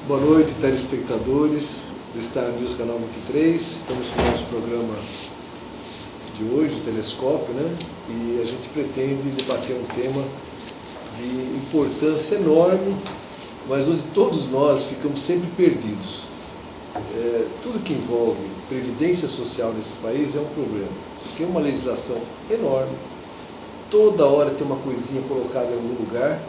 Boa noite, telespectadores do Star News Canal 23. Estamos com o nosso programa de hoje, o Telescópio, né? E a gente pretende debater um tema de importância enorme, mas onde todos nós ficamos sempre perdidos. Tudo que envolve previdência social nesse país é um problema, porque é uma legislação enorme, toda hora tem uma coisinha colocada em algum lugar,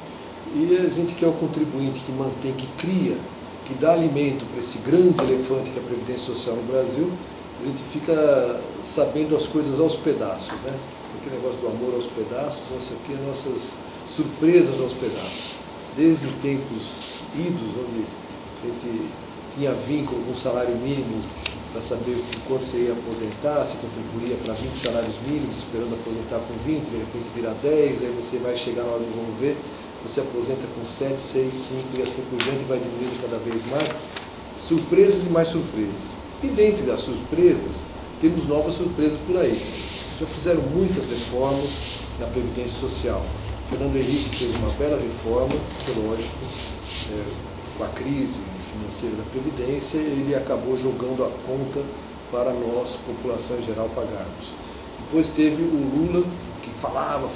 e a gente que é o contribuinte que mantém, que cria, que dá alimento para esse grande elefante que é a Previdência Social no Brasil, a gente fica sabendo as coisas aos pedaços, né? Tem aquele negócio do amor aos pedaços, nós aqui nossas surpresas aos pedaços. Desde tempos idos, onde a gente tinha vínculo com o salário mínimo para saber quanto você ia aposentar, se contribuía para 20 salários mínimos, esperando aposentar com 20, de repente virar 10, aí você vai chegar na hora do vamos ver, você aposenta com 7, 6, 5 e assim por diante, vai diminuindo cada vez mais. Surpresas e mais surpresas. E dentre das surpresas, temos novas surpresas por aí. Já fizeram muitas reformas na Previdência Social. Fernando Henrique fez uma bela reforma, lógico, com a crise financeira da Previdência, ele acabou jogando a conta para nós, população em geral, pagarmos. Depois teve o Lula, que falava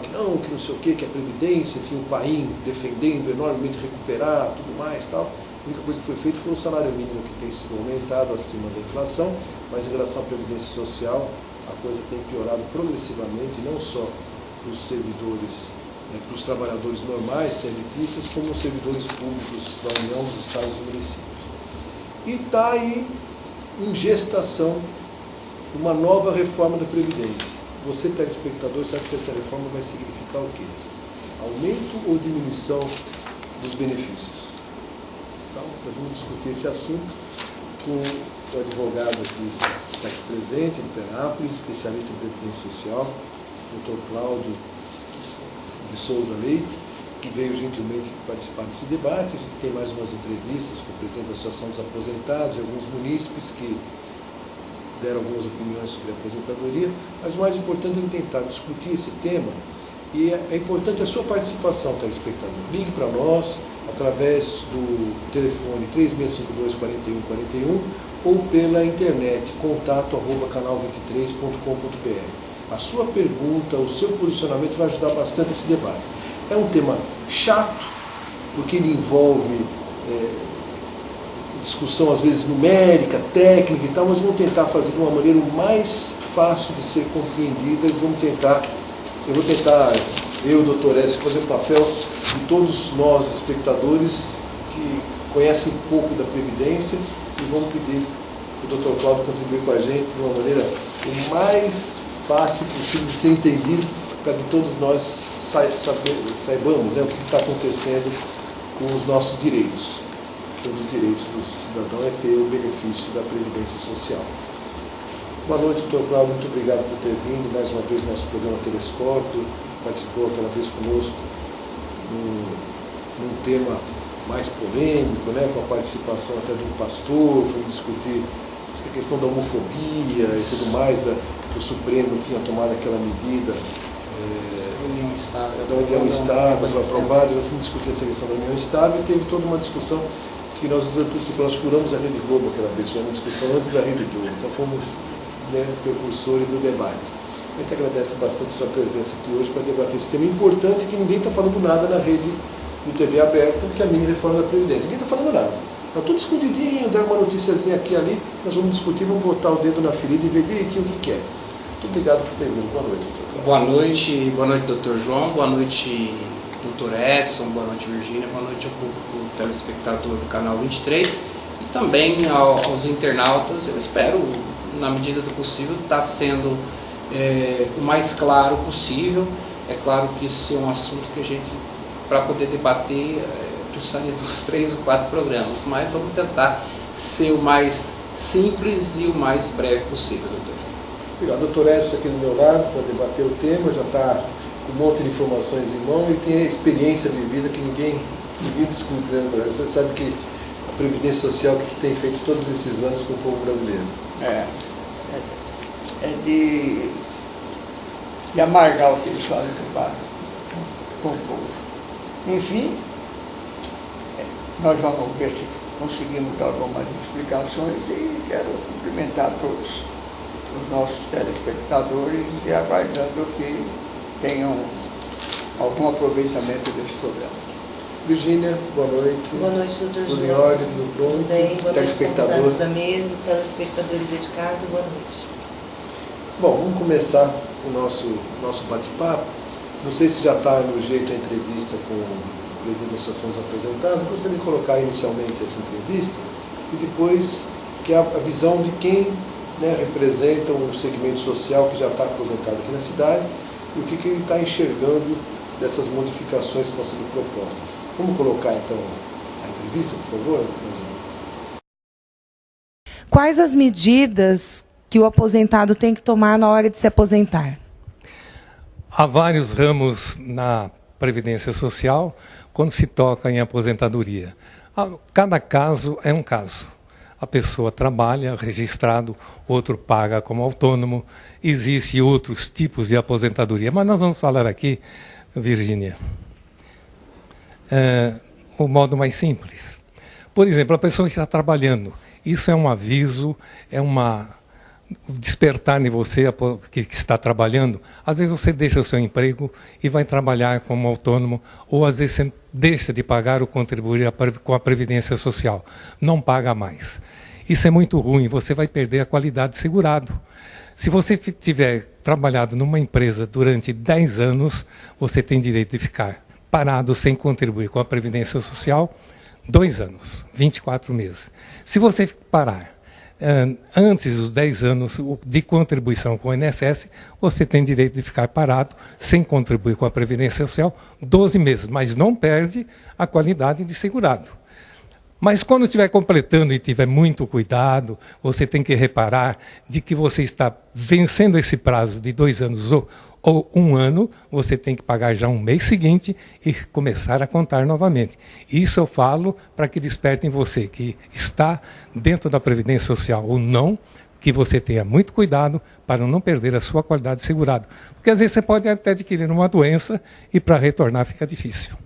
que não sei o que a Previdência, tinha o Paim defendendo enormemente recuperar, tudo mais, tal. A única coisa que foi feita foi o salário mínimo, que tem sido aumentado acima da inflação, mas em relação à Previdência Social, a coisa tem piorado progressivamente, não só para os servidores, para os trabalhadores normais, CLTistas, como os servidores públicos da União, dos estados e municípios. E está aí em gestação uma nova reforma da Previdência. Você, telespectador, você acha que essa reforma vai significar o quê? Aumento ou diminuição dos benefícios? Então, nós vamos discutir esse assunto com o advogado aqui, que está aqui presente, em Penápolis, especialista em Previdência Social, Dr. Cláudio de Souza Leite, que veio gentilmente participar desse debate. A gente tem mais umas entrevistas com o presidente da Associação dos Aposentados e alguns munícipes que deram algumas opiniões sobre a aposentadoria, mas o mais importante é tentar discutir esse tema, e é importante a sua participação, telespectador. Ligue para nós através do telefone 3652-4141 ou pela internet, contato@canal23.com.br. A sua pergunta, o seu posicionamento vai ajudar bastante esse debate. É um tema chato, porque ele envolve discussão às vezes numérica, técnica e tal, mas vamos tentar fazer de uma maneira o mais fácil de ser compreendida, e eu, doutor Écio, fazer o papel de todos nós, espectadores, que conhecem pouco da Previdência, e vamos pedir para o doutor Cláudio contribuir com a gente de uma maneira o mais fácil possível de ser entendido, para que todos nós saibamos o que está acontecendo com os nossos direitos. Um dos direitos do cidadão é ter o benefício da Previdência Social. Boa noite, doutor Cláudio, muito obrigado por ter vindo mais uma vez no nosso programa Telescópio, participou aquela vez conosco num tema mais polêmico, né, com a participação até de um pastor, fomos discutir a questão da homofobia e tudo mais, que o Supremo tinha tomado aquela medida da União Estável, foi aprovada, nós fomos discutir essa questão da União Estável, e teve toda uma discussão que nós nos antecipamos, nós furamos a Rede Globo aquela vez, foi uma discussão antes da Rede Globo, então fomos precursores do debate. A gente agradece bastante a sua presença aqui hoje para debater esse tema importante, que ninguém está falando nada na rede de TV aberta, que é a mini reforma da Previdência. Ninguém está falando nada. Está tudo escondidinho, deram uma noticiazinha aqui e ali, nós vamos discutir, vamos botar o dedo na ferida e ver direitinho o que é. Muito obrigado por ter vindo. Boa noite, doutor. Boa noite, doutor João, boa noite, doutor Edson, boa noite, Virgínia, boa noite ao público telespectador do Canal 23 e também aos internautas. Eu espero, na medida do possível, estar sendo o mais claro possível. É claro que isso é um assunto que a gente, para poder debater, precisaria dos 3 ou 4 programas, mas vamos tentar ser o mais simples e o mais breve possível, doutor. Obrigado, doutor Edson, aqui do meu lado, para debater o tema, já está com um monte de informações em mão e tem a experiência vivida que ninguém discute, né? Você sabe que a Previdência Social, o que tem feito todos esses anos com o povo brasileiro? É de amargar o que eles fazem com o povo. Enfim, Nós vamos ver se conseguimos dar algumas explicações e quero cumprimentar todos os nossos telespectadores e aguardando que tenham algum aproveitamento desse programa. Virgínia, boa noite. Boa noite, doutor Tudo em João. ordem, tudo pronto? Tudo bem, boa noite, Telespectador. convidados da mesa, os telespectadores aí de casa, boa noite. Bom, vamos começar o nosso bate-papo. Não sei se já está no jeito a entrevista com o presidente da Associação dos Aposentados. Eu gostaria de colocar inicialmente essa entrevista e depois que a visão de quem, né, representa um segmento social que já está aposentado aqui na cidade e o que ele está enxergando dessas modificações que estão sendo propostas. Vamos colocar então a entrevista, por favor, Nazina? Quais as medidas que o aposentado tem que tomar na hora de se aposentar? Há vários ramos na Previdência Social quando se toca em aposentadoria. Cada caso é um caso. A pessoa trabalha registrado, outro paga como autônomo, existem outros tipos de aposentadoria. Mas nós vamos falar aqui, Virgínia, o modo mais simples. Por exemplo, a pessoa que está trabalhando, isso é um aviso, é uma despertar em você que está trabalhando. Às vezes você deixa o seu emprego e vai trabalhar como autônomo, ou às vezes você deixa de pagar ou contribuir com a Previdência Social. Não paga mais. Isso é muito ruim, você vai perder a qualidade de segurado. Se você tiver trabalhado numa empresa durante 10 anos, você tem direito de ficar parado sem contribuir com a Previdência Social 2 anos, 24 meses. Se você parar antes dos 10 anos de contribuição com o INSS, você tem direito de ficar parado sem contribuir com a Previdência Social 12 meses, mas não perde a qualidade de segurado. Mas quando estiver completando e tiver muito cuidado, você tem que reparar de que você está vencendo esse prazo de 2 anos ou 1 ano, você tem que pagar já um mês seguinte e começar a contar novamente. Isso eu falo para que despertem você que está dentro da Previdência Social ou não, que você tenha muito cuidado para não perder a sua qualidade de segurado. Porque às vezes você pode até adquirir uma doença e para retornar fica difícil.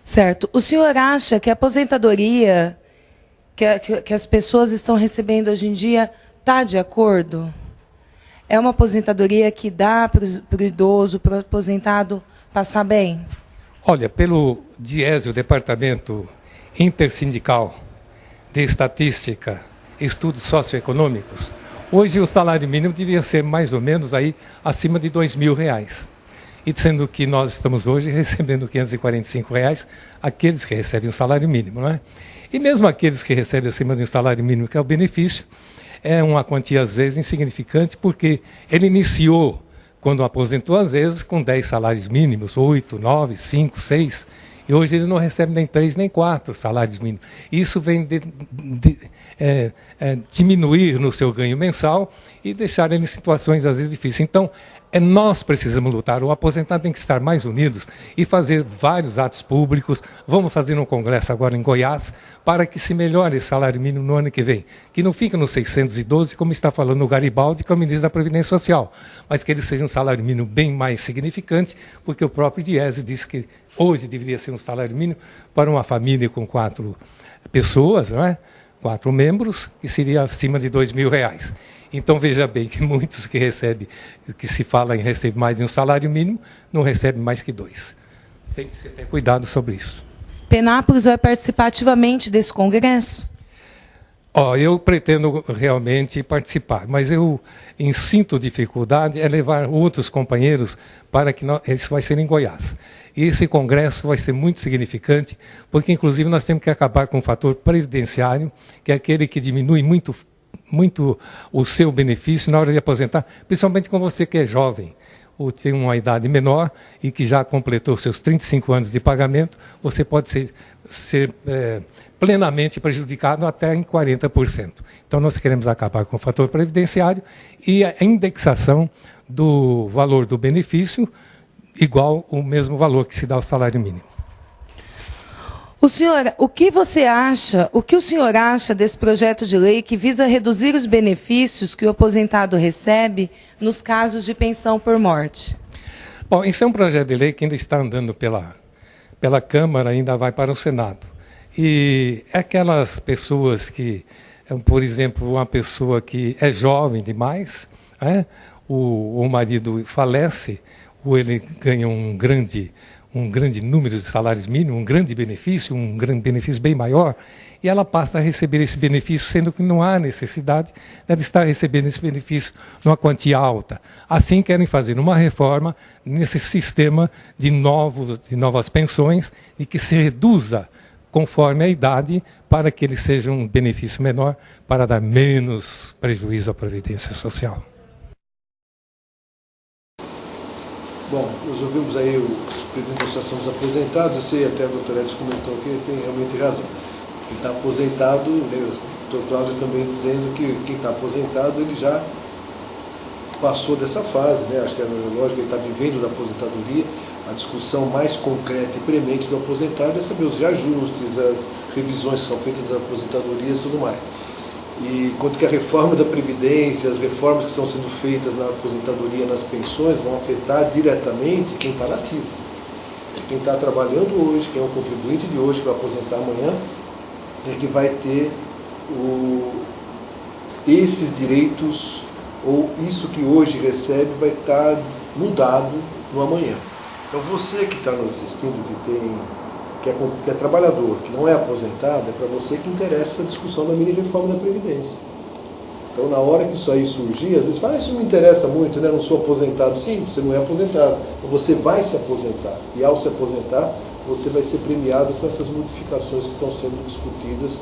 Certo. O senhor acha que a aposentadoria que as pessoas estão recebendo hoje em dia está de acordo? É uma aposentadoria que dá para o idoso, para o aposentado passar bem? Olha, pelo DIESE, o Departamento Intersindical de Estatística e Estudos Socioeconômicos, hoje o salário mínimo devia ser mais ou menos aí acima de R$2.000. E sendo que nós estamos hoje recebendo R$545, aqueles que recebem o salário mínimo, não é? E mesmo aqueles que recebem acima de um salário mínimo, que é o benefício, é uma quantia às vezes insignificante, porque ele iniciou, quando aposentou, às vezes, com 10 salários mínimos, 8, 9, 5, 6, e hoje eles não recebem nem 3 nem 4 salários mínimos. Isso vem diminuir no seu ganho mensal e deixar ele em situações às vezes difíceis. Então, nós precisamos lutar, o aposentado tem que estar mais unidos e fazer vários atos públicos. Vamos fazer um congresso agora em Goiás para que se melhore esse salário mínimo no ano que vem. Que não fique nos 612, como está falando o Garibaldi, que é o ministro da Previdência Social, mas que ele seja um salário mínimo bem mais significante, porque o próprio DIESE disse que hoje deveria ser um salário mínimo para uma família com 4 pessoas, não é? 4 membros, que seria acima de R$2.000. Então, veja bem que muitos que recebem, que se fala em receber mais de um salário mínimo, não recebem mais que 2. Tem que ter cuidado sobre isso. Penápolis vai participar ativamente desse congresso? Eu pretendo realmente participar, mas eu sinto dificuldade é levar outros companheiros para que isso vai ser em Goiás. E esse congresso vai ser muito significante, porque inclusive nós temos que acabar com o fator previdenciário, que é aquele que diminui muito o seu benefício na hora de aposentar, principalmente com você que é jovem, ou tem uma idade menor e que já completou seus 35 anos de pagamento, você pode ser plenamente prejudicado até em 40%. Então, nós queremos acabar com o fator previdenciário e a indexação do valor do benefício igual o mesmo valor que se dá ao salário mínimo. O que o senhor acha desse projeto de lei que visa reduzir os benefícios que o aposentado recebe nos casos de pensão por morte? Bom, isso é um projeto de lei que ainda está andando pela Câmara, ainda vai para o Senado. E aquelas pessoas que, por exemplo, uma pessoa que é jovem demais, o marido falece, ou ele ganha um grande número de salários mínimos, um grande benefício bem maior, e ela passa a receber esse benefício, sendo que não há necessidade de estar recebendo esse benefício numa quantia alta. Assim, querem fazer uma reforma nesse sistema de novas pensões e que se reduza conforme a idade, para que ele seja um benefício menor, para dar menos prejuízo à Previdência Social. Bom, nós ouvimos aí o presidente da associação dos aposentados, eu sei até o doutor Edson comentou que ele tem realmente razão. Quem está aposentado, né, o doutor Cláudio também dizendo que quem está aposentado, ele já passou dessa fase, né? Acho que é lógico que ele está vivendo da aposentadoria. A discussão mais concreta e premente do aposentado é saber os reajustes, as revisões que são feitas das aposentadorias e tudo mais. E quanto que a reforma da Previdência, as reformas que estão sendo feitas na aposentadoria, nas pensões, vão afetar diretamente quem está nativo. Quem está trabalhando hoje, quem é o contribuinte de hoje, que vai aposentar amanhã, é que vai ter esses direitos, ou isso que hoje recebe vai estar mudado no amanhã. Então você que está nos assistindo, que é trabalhador, que não é aposentado, é para você que interessa essa discussão da mini-reforma da Previdência. Então, na hora que isso aí surgir, às vezes fala, isso não me interessa muito, né? Não sou aposentado. Sim, você não é aposentado. Você vai se aposentar. E ao se aposentar, você vai ser premiado com essas modificações que estão sendo discutidas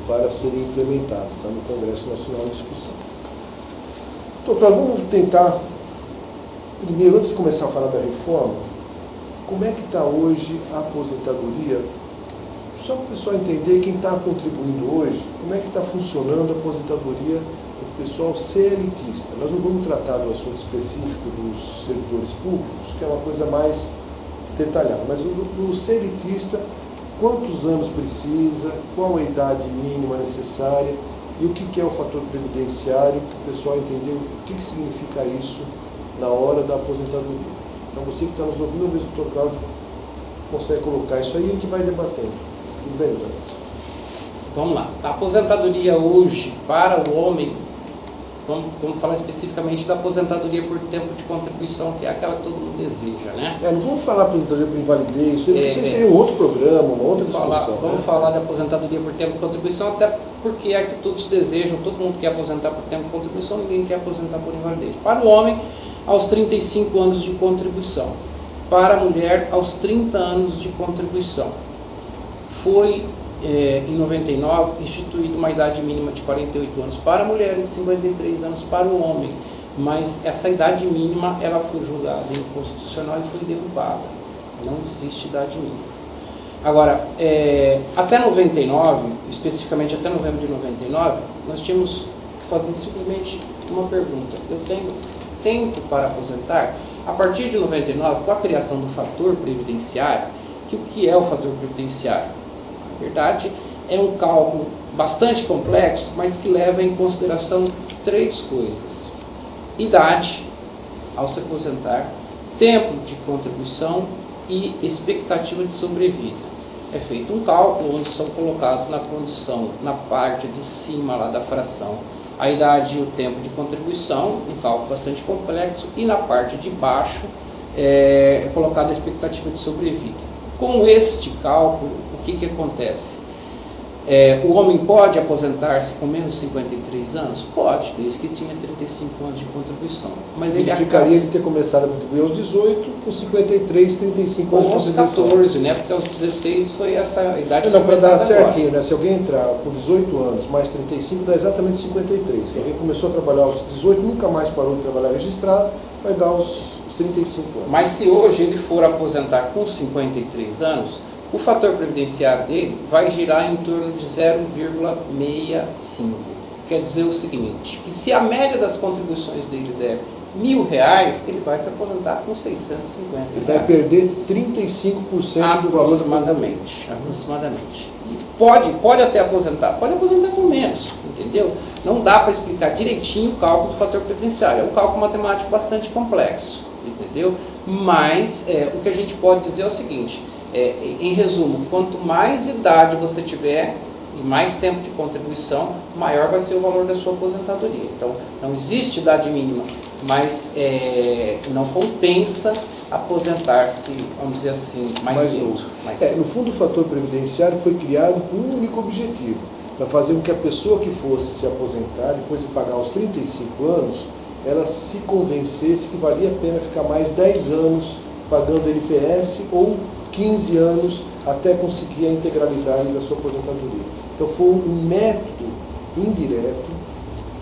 para serem implementadas. Está no Congresso Nacional em discussão. Então, claro, vamos tentar, primeiro, antes de começar a falar da reforma, como é que está hoje a aposentadoria? Só para o pessoal entender, quem está contribuindo hoje, como é que está funcionando a aposentadoria do pessoal CLTista. Nós não vamos tratar do assunto específico dos servidores públicos, que é uma coisa mais detalhada, mas do CLTista, quantos anos precisa, qual a idade mínima necessária e o que é o fator previdenciário, para o pessoal entender o que significa isso na hora da aposentadoria. Então você que está nos ouvindo, às vezes o Dr. Cláudio consegue colocar isso aí e a gente vai debatendo. Tudo bem, doutor? Vamos lá. A aposentadoria hoje para o homem, vamos falar especificamente da aposentadoria por tempo de contribuição, que é aquela que todo mundo deseja, né? Não vamos falar aposentadoria por invalidez, isso seria um outro programa, uma outra discussão. Vamos falar de aposentadoria por tempo de contribuição, até porque é que todos desejam, todo mundo quer aposentar por tempo de contribuição, ninguém quer aposentar por invalidez. Para o homem, aos 35 anos de contribuição. Para a mulher, aos 30 anos de contribuição. Foi, em 99, instituída uma idade mínima de 48 anos para a mulher e 53 anos para o homem. Mas essa idade mínima, ela foi julgada inconstitucional e foi derrubada. Não existe idade mínima. Agora, até 99, especificamente até novembro de 99, nós tínhamos que fazer simplesmente uma pergunta. Eu tenho tempo para aposentar? A partir de 99, com a criação do fator previdenciário, que o que é o fator previdenciário? Na verdade, é um cálculo bastante complexo, mas que leva em consideração três coisas: idade ao se aposentar, tempo de contribuição e expectativa de sobrevida. É feito um cálculo onde são colocados na condição, na parte de cima lá da fração, a idade e o tempo de contribuição, um cálculo bastante complexo, e na parte de baixo é colocada a expectativa de sobrevida. Com este cálculo, o que acontece? O homem pode aposentar-se com menos de 53 anos? Pode, desde que tinha 35 anos de contribuição. Mas significaria ele ter começado a contribuir aos 18, com 53, 35 anos de contribuição. Aos 14, né? Porque aos 16 foi essa idade. Não, para dar certinho, né? Se alguém entrar com 18 anos mais 35, dá exatamente 53. Se alguém começou a trabalhar aos 18, nunca mais parou de trabalhar registrado, vai dar os 35 anos. Mas se hoje ele for aposentar com 53 anos, o fator previdenciário dele vai girar em torno de 0,65. Quer dizer o seguinte, que se a média das contribuições dele der R$1.000, ele vai se aposentar com 650. Ele vai perder 35% do valor do aproximadamente. E pode até aposentar, pode aposentar com menos, entendeu? Não dá para explicar direitinho o cálculo do fator previdenciário. É um cálculo matemático bastante complexo, entendeu? Mas o que a gente pode dizer é o seguinte: Em resumo, quanto mais idade você tiver e mais tempo de contribuição, maior vai ser o valor da sua aposentadoria. Então, não existe idade mínima, mas não compensa aposentar-se, vamos dizer assim, mais cedo. No fundo, o fator previdenciário foi criado com um único objetivo, para fazer com que a pessoa que fosse se aposentar, depois de pagar os 35 anos, ela se convencesse que valia a pena ficar mais 10 anos pagando NPS ou 15 anos até conseguir a integralidade da sua aposentadoria. Então foi um método indireto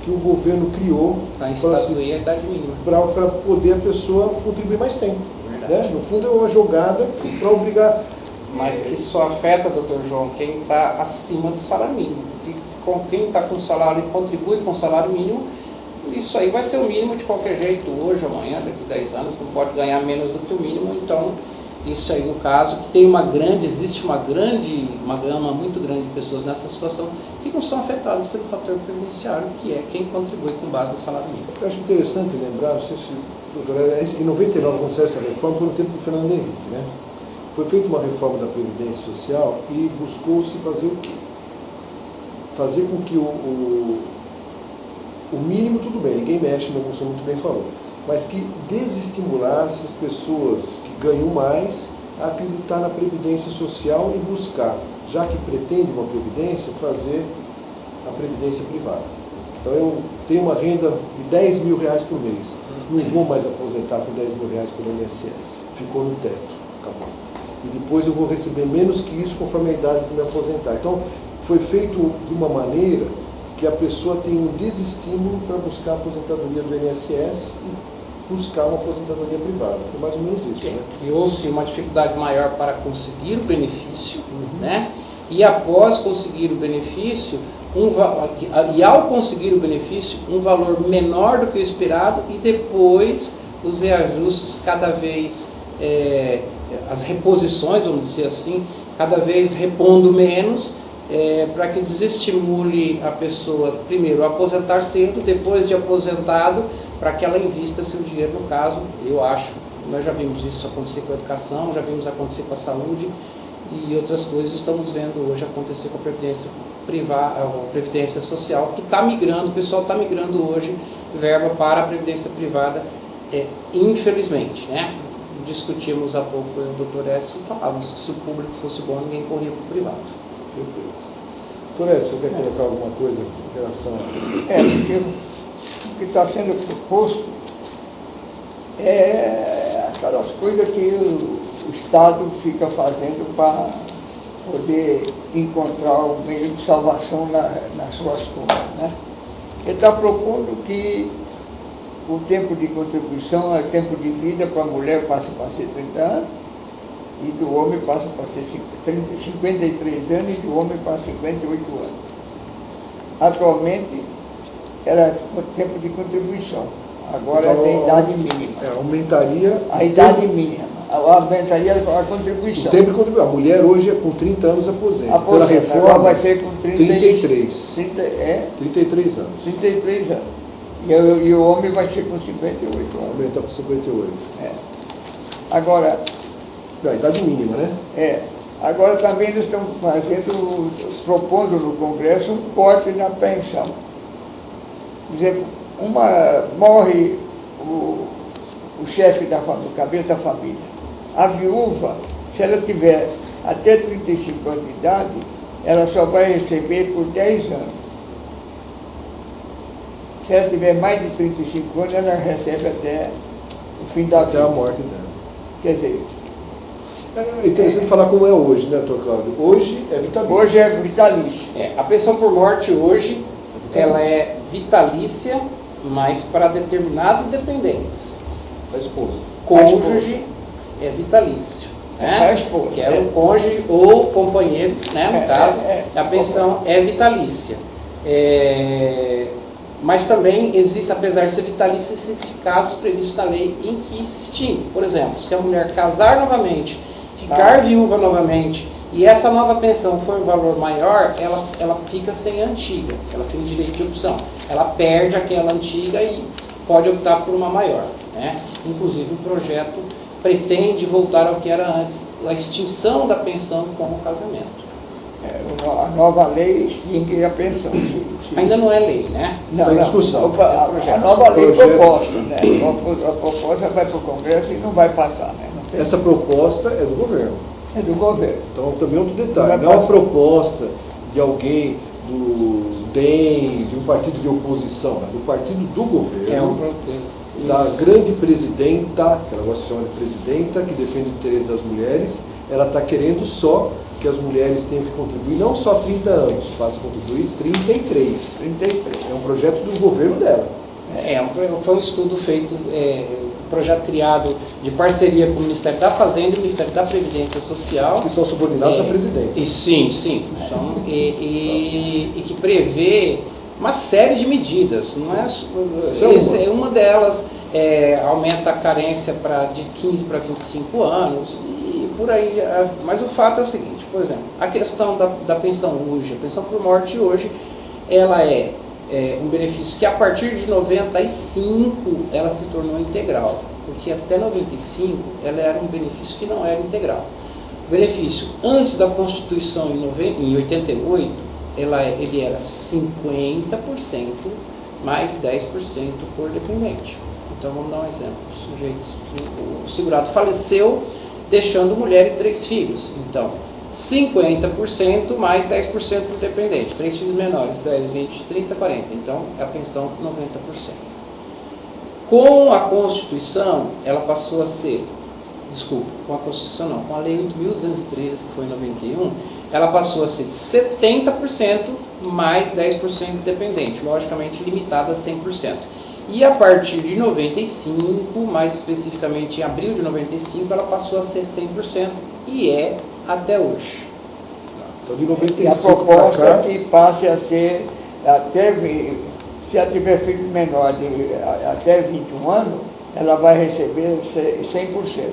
que o governo criou para instituir a idade mínima, para poder a pessoa contribuir mais tempo. Né? No fundo é uma jogada para obrigar. Mas que só afeta, doutor João, quem está acima do salário mínimo. Com quem está com salário e contribui com o salário mínimo, isso aí vai ser o mínimo de qualquer jeito, hoje, amanhã, daqui a 10 anos, não pode ganhar menos do que o mínimo. Então, isso aí no caso, que existe uma gama muito grande de pessoas nessa situação que não são afetadas pelo fator previdenciário, que é quem contribui com base no salário mínimo. Eu acho interessante lembrar, não sei se, doutor, em 99, quando saiu essa reforma, foi no tempo do Fernando Henrique, né? Foi feita uma reforma da Previdência Social e buscou-se fazer o quê? Fazer com que o mínimo, tudo bem, ninguém mexe, como o senhor muito bem falou, mas que desestimulasse as pessoas que ganham mais a acreditar na Previdência Social e buscar, já que pretende uma Previdência, fazer a Previdência privada. Então eu tenho uma renda de 10 mil reais por mês, não vou mais aposentar com 10 mil reais pelo INSS, ficou no teto, acabou. E depois eu vou receber menos que isso conforme a idade que me aposentar. Então foi feito de uma maneira que a pessoa tem um desestímulo para buscar a aposentadoria do INSS e buscar uma aposentadoria privada. Foi mais ou menos isso, né? Criou-se uma dificuldade maior para conseguir o benefício, né? E após conseguir o benefício, e ao conseguir o benefício, um valor menor do que o esperado, e depois os reajustes cada vez, as reposições, vamos dizer assim, cada vez repondo menos, para que desestimule a pessoa, primeiro, a aposentar cedo, depois de aposentado, para que ela invista seu dinheiro. No caso, eu acho, nós já vimos isso acontecer com a educação, já vimos acontecer com a saúde e outras coisas estamos vendo hoje acontecer com a previdência privada, a previdência social, que está migrando, o pessoal está migrando hoje verba para a previdência privada, infelizmente, né? Discutimos há pouco, o doutor Edson falava, se o público fosse bom, ninguém corria para o privado. Perfeito. Doutor Edson, você quer colocar alguma coisa em relação a... Porque o que está sendo proposto é aquelas coisas que o Estado fica fazendo para poder encontrar um meio de salvação nas suas contas, né? Ele está propondo que o tempo de contribuição, o tempo de vida para a mulher passa para ser 30 anos, e do homem passa para ser 53 anos, e do homem para 58 anos. Atualmente, era o tempo de contribuição. Agora então, tem idade mínima. Aumentaria... A idade mínima. Aumentaria a contribuição. O tempo de contribuição. A mulher hoje é com 30 anos aposenta. Pela Agora reforma, vai ser com 33. 33 anos. 33 anos. E o homem vai ser com 58 anos. Aumenta para 58. Agora... A idade mínima, né? Agora também eles estão propondo no Congresso um corte na pensão. Por exemplo, morre o chefe da família, o cabeça da família. A viúva, se ela tiver até 35 anos de idade, ela só vai receber por 10 anos. Se ela tiver mais de 35 anos, ela recebe até o fim da vida. Até a morte dela. Quer dizer... É interessante falar como é hoje, né, doutor Cláudio? Hoje é vitalício. Hoje é vitalício. A pensão por morte hoje, ela é vitalícia, mas para determinados dependentes. A esposa. Cônjuge é vitalício. Né? A esposa. Que é o cônjuge ou companheiro, né, no caso, a pensão é vitalícia. Mas também existe, apesar de ser vitalícia, existem casos previstos na lei em que se extingue. Por exemplo, se a mulher casar novamente, ficar viúva novamente, e essa nova pensão for um valor maior, ela fica sem a antiga, ela tem direito de opção. Ela perde aquela antiga e pode optar por uma maior. Né? Inclusive o projeto pretende voltar ao que era antes, a extinção da pensão com o casamento. A nova lei extingue a pensão. Ainda não é lei, né? Está em discussão. A nova lei proposta, né? A proposta vai para o Congresso e não vai passar, né? Não tem- Essa proposta é do governo. É do governo. Então, também outro detalhe, Vai não é uma passar. proposta de alguém do DEM, de um partido de oposição, né? Do partido do governo, da grande presidenta, que ela gosta de chamar de presidenta, que defende o interesse das mulheres. Ela está querendo só que as mulheres tenham que contribuir não só 30 anos, passa a contribuir 33. 33. É um projeto do governo dela. Foi um estudo feito, um projeto criado de parceria com o Ministério da Fazenda e o Ministério da Previdência Social. Que são subordinados à presidenta. E sim. E que prevê uma série de medidas. Não é, Essa é uma delas aumenta a carência de 15 para 25 anos e por aí. Mas o fato é o seguinte, por exemplo, a questão da pensão hoje, a pensão por morte hoje, ela é um benefício que a partir de 95 ela se tornou integral, porque até 95 ela era um benefício que não era integral. O benefício antes da Constituição em 88, ele era 50% mais 10% por dependente. Então vamos dar um exemplo. O segurado faleceu deixando mulher e 3 filhos. Então 50% mais 10% por dependente. 3 filhos menores, 10, 20, 30, 40. Então, é a pensão 90%. Com a Constituição, ela passou a ser... com a Constituição não, com a Lei 8.213, que foi em 91, ela passou a ser de 70% mais 10% dependente, logicamente limitada a 100%. E a partir de 95, mais especificamente em abril de 95, ela passou a ser 100% e é até hoje. Então, de E a 95 proposta para cá, é que passe a ser, se ela tiver filho menor até 21 anos, ela vai receber 100%.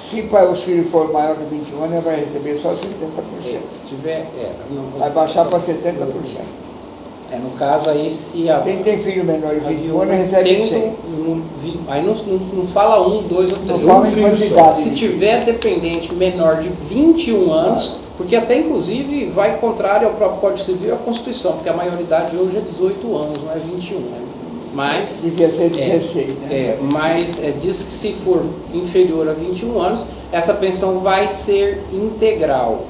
Se para os filhos for maior de 21 anos, ela vai receber só 70%. Se tiver, Vai baixar para 70%. no caso aí, se a... Quem tem filho menor de a 21 viúva anos recebe tendo 100. aí não fala 1, 2 ou 3. Não fala em filho só. quantidade. Se tiver dependente menor de 21 anos, porque até inclusive vai contrário ao próprio Código Civil e à Constituição, porque a maioridade hoje é 18 anos, não é 21. Mas Devia ser 16, né? mas diz que se for inferior a 21 anos, essa pensão vai ser integral.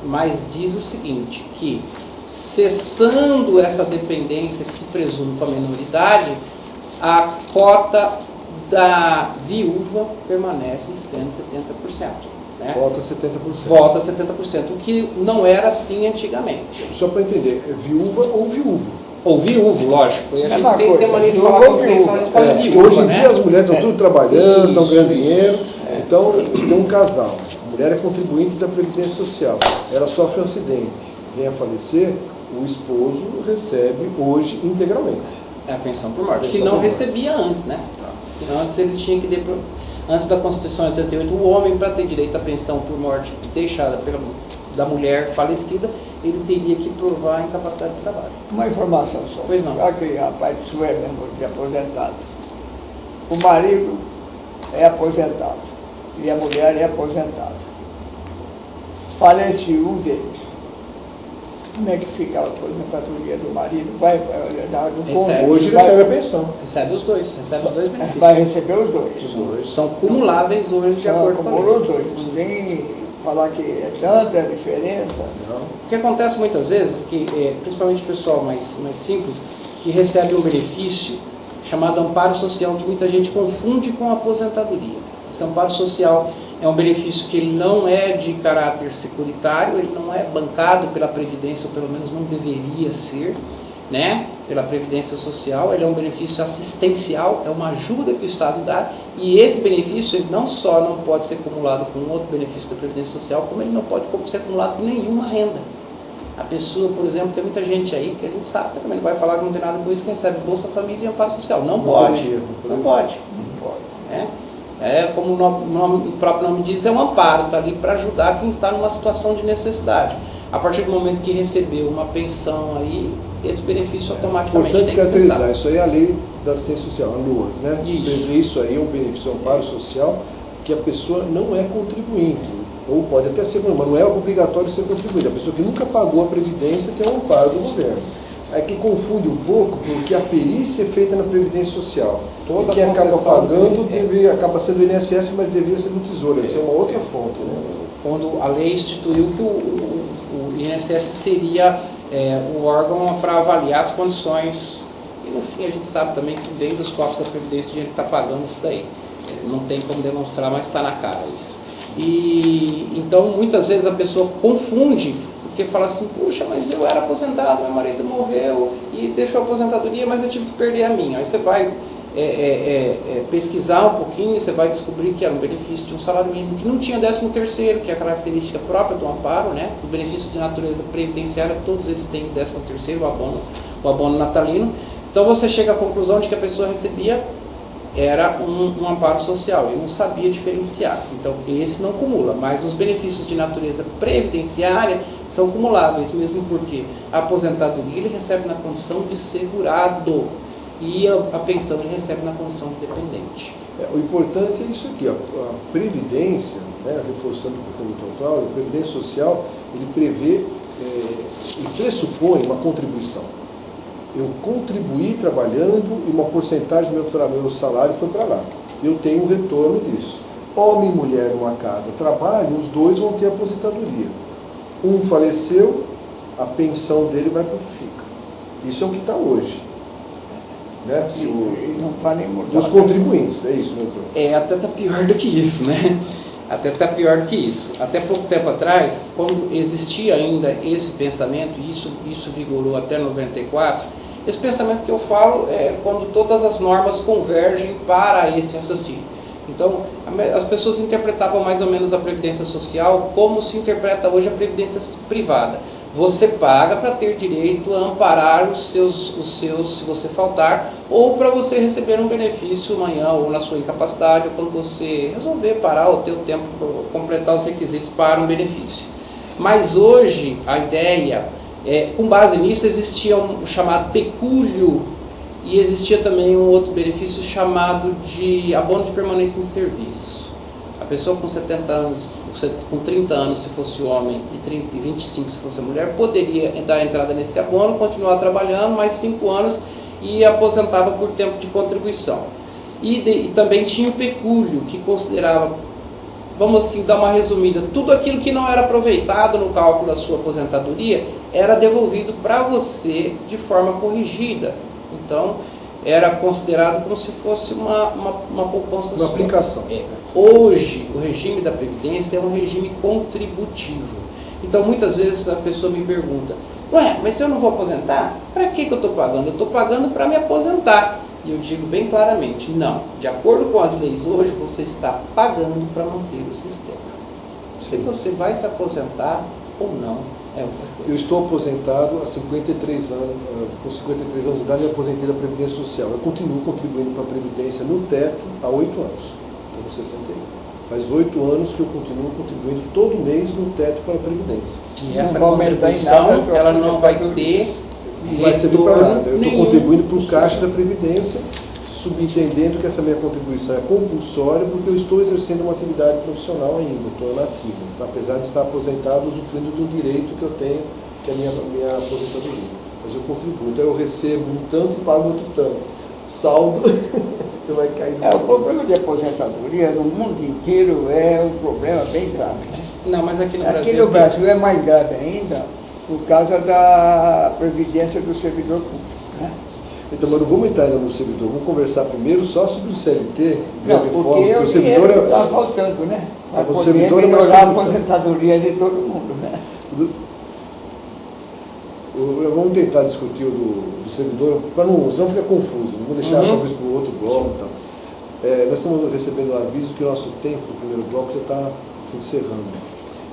Mas diz o seguinte, que cessando essa dependência que se presume com a menoridade, a cota da viúva permanece sendo 70%. Né? volta 70%. Volta a 70%, o que não era assim antigamente. Só para entender, é viúva ou viúvo? Ou viúvo, lógico. E a Mesma gente sempre tem coisa, mania de viúva falar ou com pensão, a gente fala viúva. viúva, Hoje em né? dia as mulheres estão tudo trabalhando, estão ganhando Isso. dinheiro. Então tem um casal, a mulher é contribuinte da Previdência Social, ela sofre um acidente, vem a falecer, o esposo recebe hoje integralmente. É a pensão por morte, que Pensão não por morte. recebia antes, né? Tá. Porque antes ele tinha que... Antes da Constituição de 88, o homem, para ter direito à pensão por morte deixada da mulher falecida, ele teria que provar a incapacidade de trabalho. Uma informação só. Pois não. Aqui, rapaz, isso é mesmo de aposentado. O marido é aposentado e a mulher é aposentada. Falece um deles. Como é que fica a aposentadoria do marido? Vai dar do cônjuge? Hoje vai- recebe a pensão. Recebe os dois benefícios. Vai receber os dois. Os dois. São cumuláveis hoje de Só acordo com a acumula lei. os dois. Não tem falar que é tanta diferença. Não. O que acontece muitas vezes, que principalmente o pessoal mais simples, que recebe um benefício chamado amparo social, que muita gente confunde com aposentadoria. Esse amparo social é um benefício que ele não é de caráter securitário, ele não é bancado pela Previdência, ou pelo menos não deveria ser, né, pela Previdência Social. Ele é um benefício assistencial, é uma ajuda que o Estado dá, e esse benefício ele não só não pode ser acumulado com outro benefício da Previdência Social, como ele não pode ser acumulado com nenhuma renda. A pessoa, por exemplo, tem muita gente aí que a gente sabe, que também não vai falar que não tem nada com isso, quem recebe Bolsa Família e Amparo Social. Não pode. Não pode. Não pode. Né? Como o próprio nome diz, é um amparo, está ali para ajudar quem está numa situação de necessidade. A partir do momento que recebeu uma pensão aí, esse benefício automaticamente Importante tem que cessar. caracterizar, isso aí é a lei da assistência social, a LUAS, né? Isso. Isso aí é um benefício, um amparo social que a pessoa não é contribuinte, ou pode até ser, mas não é obrigatório ser contribuinte. A pessoa que nunca pagou a Previdência tem um amparo do governo. É que confunde um pouco, porque a perícia é feita na Previdência Social. Toda e quem acaba concessão pagando acaba sendo o INSS, mas devia ser do Tesouro. Isso é uma outra fonte, né? Quando a lei instituiu que o INSS seria o órgão para avaliar as condições, e no fim a gente sabe também que vem dos cofres da Previdência o dinheiro que está pagando isso daí. Não tem como demonstrar, mas está na cara isso. E então muitas vezes a pessoa confunde, porque fala assim, puxa, mas eu era aposentado, meu marido morreu e deixou a aposentadoria, mas eu tive que perder a minha. Aí você vai pesquisar um pouquinho e você vai descobrir que era um benefício de um salário mínimo, que não tinha 13º, que é a característica própria do amparo, né? Os benefícios de natureza previdenciária, todos eles têm o 13º, o abono natalino. Então você chega à conclusão de que a pessoa recebia era um amparo social, e não sabia diferenciar. Então, esse não cumula, mas os benefícios de natureza previdenciária são cumuláveis, mesmo porque a aposentadoria ele recebe na condição de segurado e a pensão ele recebe na condição de dependente. O importante é isso aqui, a Previdência, né, reforçando um pouquinho o Cláudio, a Previdência Social, ele prevê e pressupõe uma contribuição. Eu contribuí trabalhando e uma porcentagem do meu salário foi para lá. Eu tenho um retorno disso. Homem e mulher numa casa trabalham, os dois vão ter aposentadoria. Um faleceu, a pensão dele vai para o que fica. Isso é o que está hoje. Né? E não fala em mudar. Dos contribuintes, é isso, doutor? Até está pior do que isso, né? Até está pior do que isso. Até pouco tempo atrás, quando existia ainda esse pensamento, e isso vigorou até 94, esse pensamento que eu falo é quando todas as normas convergem para esse raciocínio. Então, as pessoas interpretavam mais ou menos a Previdência Social como se interpreta hoje a Previdência Privada. Você paga para ter direito a amparar os seus se você faltar, ou para você receber um benefício amanhã, ou na sua incapacidade, ou quando você resolver parar ou ter o tempo para completar os requisitos para um benefício. Mas hoje, a ideia, com base nisso, existia um chamado pecúlio, e existia também um outro benefício chamado de abono de permanência em serviço. A pessoa com 70 anos, com 30 anos se fosse homem e 25 se fosse mulher, poderia dar entrada nesse abono, continuar trabalhando mais 5 anos e aposentava por tempo de contribuição. E também tinha o pecúlio, que considerava, vamos assim dar uma resumida, tudo aquilo que não era aproveitado no cálculo da sua aposentadoria era devolvido para você de forma corrigida. Então, era considerado como se fosse uma poupança uma aplicação. Hoje, o regime da Previdência é um regime contributivo. Então, muitas vezes a pessoa me pergunta, ué, mas se eu não vou aposentar, para que eu estou pagando? Eu estou pagando para me aposentar. E eu digo bem claramente, não. De acordo com as leis hoje, você está pagando para manter o sistema. Se você vai se aposentar ou não, é outra coisa. Eu estou aposentado há 53 anos, com 53 anos de idade, me aposentei da Previdência Social. Eu continuo contribuindo para a Previdência no teto há 8 anos. Estou com 61. Faz 8 anos que eu continuo contribuindo todo mês no teto para a Previdência. E essa contribuição, ela não vai ter... Não vai servir para nada. Eu estou contribuindo para o caixa da Previdência, subentendendo que essa minha contribuição é compulsória, porque eu estou exercendo uma atividade profissional ainda, estou nativo, apesar de estar aposentado, usufruindo do direito que eu tenho, que é a minha aposentadoria. Mas eu contribuo, então eu recebo um tanto e pago outro tanto. Saldo vai cair. O problema de aposentadoria no mundo inteiro é um problema bem grave. Né? Não, mas aqui no Aqui no Brasil é mais grave ainda, por causa da previdência do servidor público. Né? Então, mas não vamos entrar ainda no servidor, vamos conversar primeiro só sobre o CLT, não, porque o servidor está faltando, né? Para poder melhorar a aposentadoria de todo mundo, né? Vamos tentar discutir o do servidor, para não ficar confuso, vamos deixar talvez para o outro bloco e tal. Nós estamos recebendo um aviso que o nosso tempo do primeiro bloco já está se encerrando.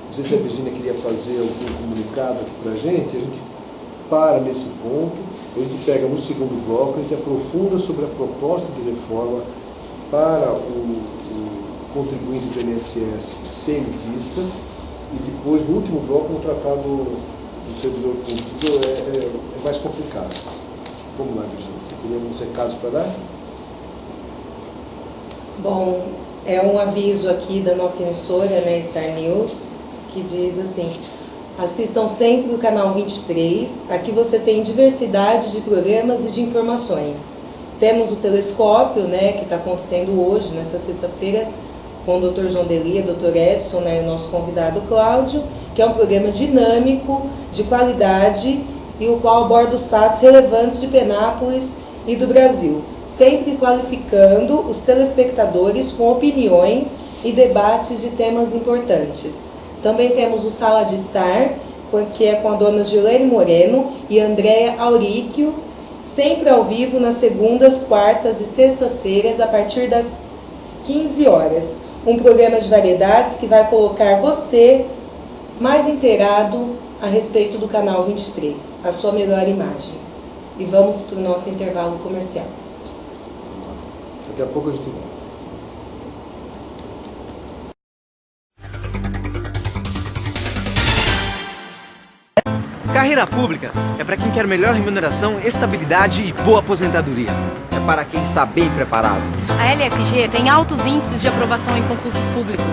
Não sei se a Virgínia queria fazer algum comunicado aqui para a gente para nesse ponto, a gente pega no segundo bloco, a gente aprofunda sobre a proposta de reforma para o contribuinte do INSS CLTista e depois, no último bloco, vamos tratar do servidor público, é mais complicado. Vamos lá, Virgínia, você teria alguns recados para dar? Bom, É um aviso aqui da nossa emissora, né, Star News, que diz assim: assistam sempre o canal 23, aqui você tem diversidade de programas e de informações. Temos o telescópio, né, que está acontecendo hoje, nessa sexta-feira, com o Dr. João Delia, Dr. Edson, né, e o nosso convidado Cláudio, que é um programa dinâmico, de qualidade, e o qual aborda os fatos relevantes de Penápolis e do Brasil, sempre qualificando os telespectadores com opiniões e debates de temas importantes. Também temos o Sala de Estar, que é com a dona Gilene Moreno e Andréa Auríquio, sempre ao vivo nas segundas, quartas e sextas-feiras, a partir das 15 horas. Um programa de variedades que vai colocar você mais inteirado a respeito do canal 23, a sua melhor imagem. E vamos para o nosso intervalo comercial. Daqui a pouco a gente volta. Carreira pública é para quem quer melhor remuneração, estabilidade e boa aposentadoria. É para quem está bem preparado. A LFG tem altos índices de aprovação em concursos públicos.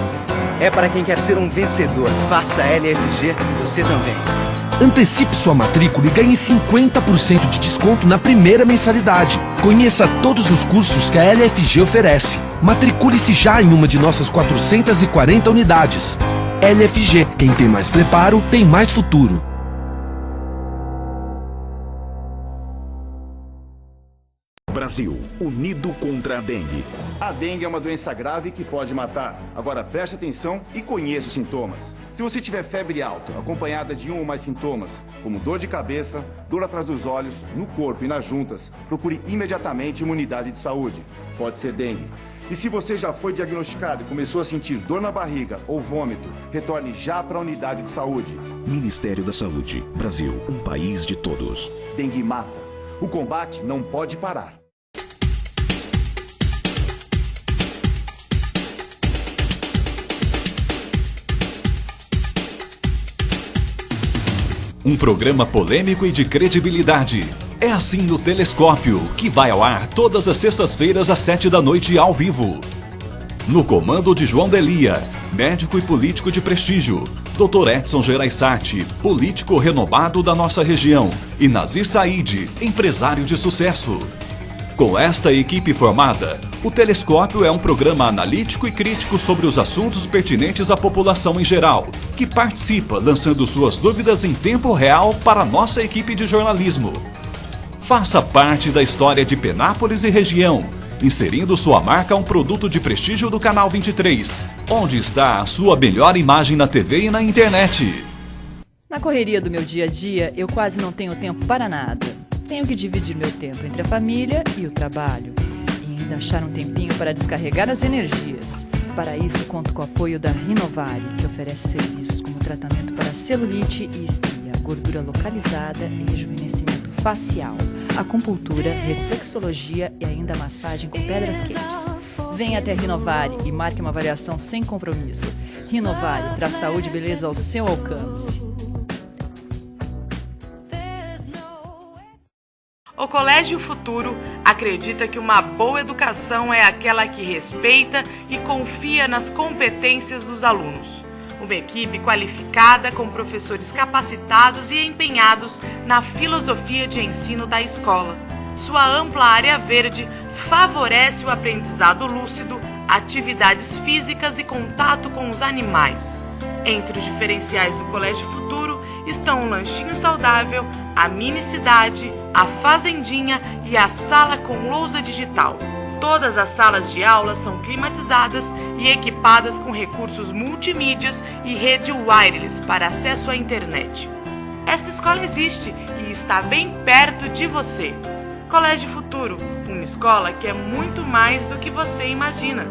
É para quem quer ser um vencedor. Faça a LFG, você também. Antecipe sua matrícula e ganhe 50% de desconto na primeira mensalidade. Conheça todos os cursos que a LFG oferece. Matricule-se já em uma de nossas 440 unidades. LFG, quem tem mais preparo, tem mais futuro. Brasil, unido contra a dengue. A dengue é uma doença grave que pode matar. Agora preste atenção e conheça os sintomas. Se você tiver febre alta, acompanhada de um ou mais sintomas, como dor de cabeça, dor atrás dos olhos, no corpo e nas juntas, procure imediatamente uma unidade de saúde. Pode ser dengue. E se você já foi diagnosticado e começou a sentir dor na barriga ou vômito, retorne já para a unidade de saúde. Ministério da Saúde. Brasil, um país de todos. Dengue mata. O combate não pode parar. Um programa polêmico e de credibilidade. É assim no Telescópio, que vai ao ar todas as sextas-feiras às 7 da noite ao vivo. No comando de João Delia, médico e político de prestígio, Dr. Edson Geraisati, político renomado da nossa região, e Nazi Said, empresário de sucesso. Com esta equipe formada, o Telescópio é um programa analítico e crítico sobre os assuntos pertinentes à população em geral, que participa lançando suas dúvidas em tempo real para a nossa equipe de jornalismo. Faça parte da história de Penápolis e região, inserindo sua marca a um produto de prestígio do Canal 23, onde está a sua melhor imagem na TV e na internet. Na correria do meu dia a dia, eu quase não tenho tempo para nada. Tenho que dividir meu tempo entre a família e o trabalho. E ainda achar um tempinho para descarregar as energias. Para isso, conto com o apoio da Rinovari, que oferece serviços como tratamento para celulite e estria, gordura localizada e rejuvenescimento facial, acupuntura, reflexologia e ainda massagem com pedras quentes. Venha até Rinovari e marque uma avaliação sem compromisso. Rinovari traz saúde e beleza ao seu alcance. O Colégio Futuro acredita que uma boa educação é aquela que respeita e confia nas competências dos alunos. Uma equipe qualificada com professores capacitados e empenhados na filosofia de ensino da escola. Sua ampla área verde favorece o aprendizado lúcido, atividades físicas e contato com os animais. Entre os diferenciais do Colégio Futuro estão o lanchinho saudável, a mini cidade, a fazendinha e a sala com lousa digital. Todas as salas de aula são climatizadas e equipadas com recursos multimídias e rede wireless para acesso à internet. Esta escola existe e está bem perto de você. Colégio Futuro, uma escola que é muito mais do que você imagina.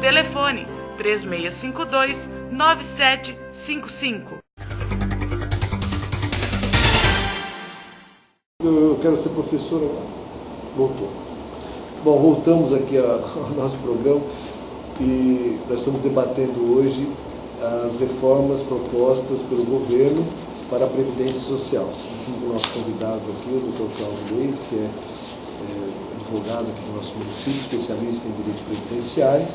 Telefone 3652-9755. Eu quero ser professor agora. Voltou. Bom, voltamos aqui ao nosso programa e nós estamos debatendo hoje as reformas propostas pelo governo para a Previdência Social. Nós temos o nosso convidado aqui, o Dr. Cláudio Leite, que é advogado aqui do nosso município, especialista em direito previdenciário,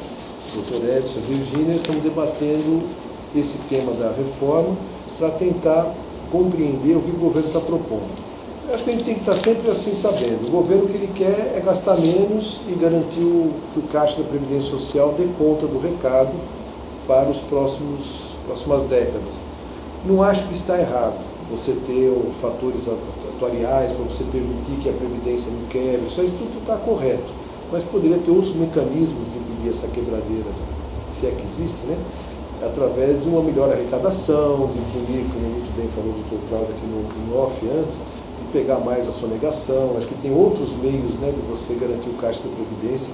doutor Edson e Virgínia, estamos debatendo esse tema da reforma para tentar compreender o que o governo está propondo. Eu acho que a gente tem que estar sempre assim sabendo. O governo, o que ele quer é gastar menos e garantir que o Caixa da Previdência Social dê conta do recado para as próximas décadas. Não acho que está errado você ter fatores atuariais para você permitir que a Previdência não quebre, isso aí tudo está correto. Mas poderia ter outros mecanismos de impedir essa quebradeira, se é que existe, né? Através de uma melhor arrecadação, de punir, como muito bem falou o doutor Cláudio aqui no off antes, de pegar mais a sonegação. Acho que tem outros meios, né, de você garantir o Caixa da Previdência,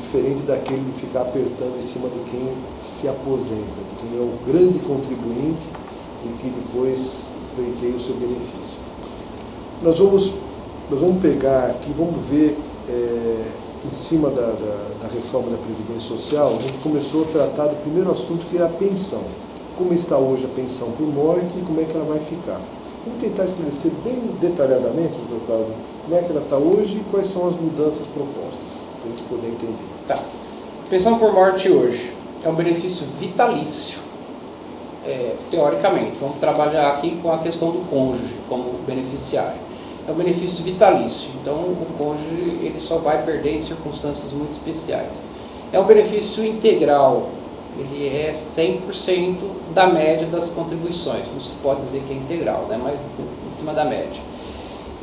diferente daquele de ficar apertando em cima de quem se aposenta, de quem é o grande contribuinte e que depois pleiteia o seu benefício. Nós vamos pegar aqui, vamos ver, em cima da reforma da Previdência Social, a gente começou a tratar do primeiro assunto, que é a pensão. Como está hoje a pensão por morte e como é que ela vai ficar. Vamos tentar esclarecer bem detalhadamente, doutor Cláudio, como é que ela está hoje e quais são as mudanças propostas, para a gente poder entender. Tá. Pensão por morte hoje é um benefício vitalício, teoricamente. Vamos trabalhar aqui com a questão do cônjuge como beneficiário. É um benefício vitalício, então o cônjuge ele só vai perder em circunstâncias muito especiais. É um benefício integral, ele é 100% da média das contribuições, não se pode dizer que é integral, né? Mas em cima da média.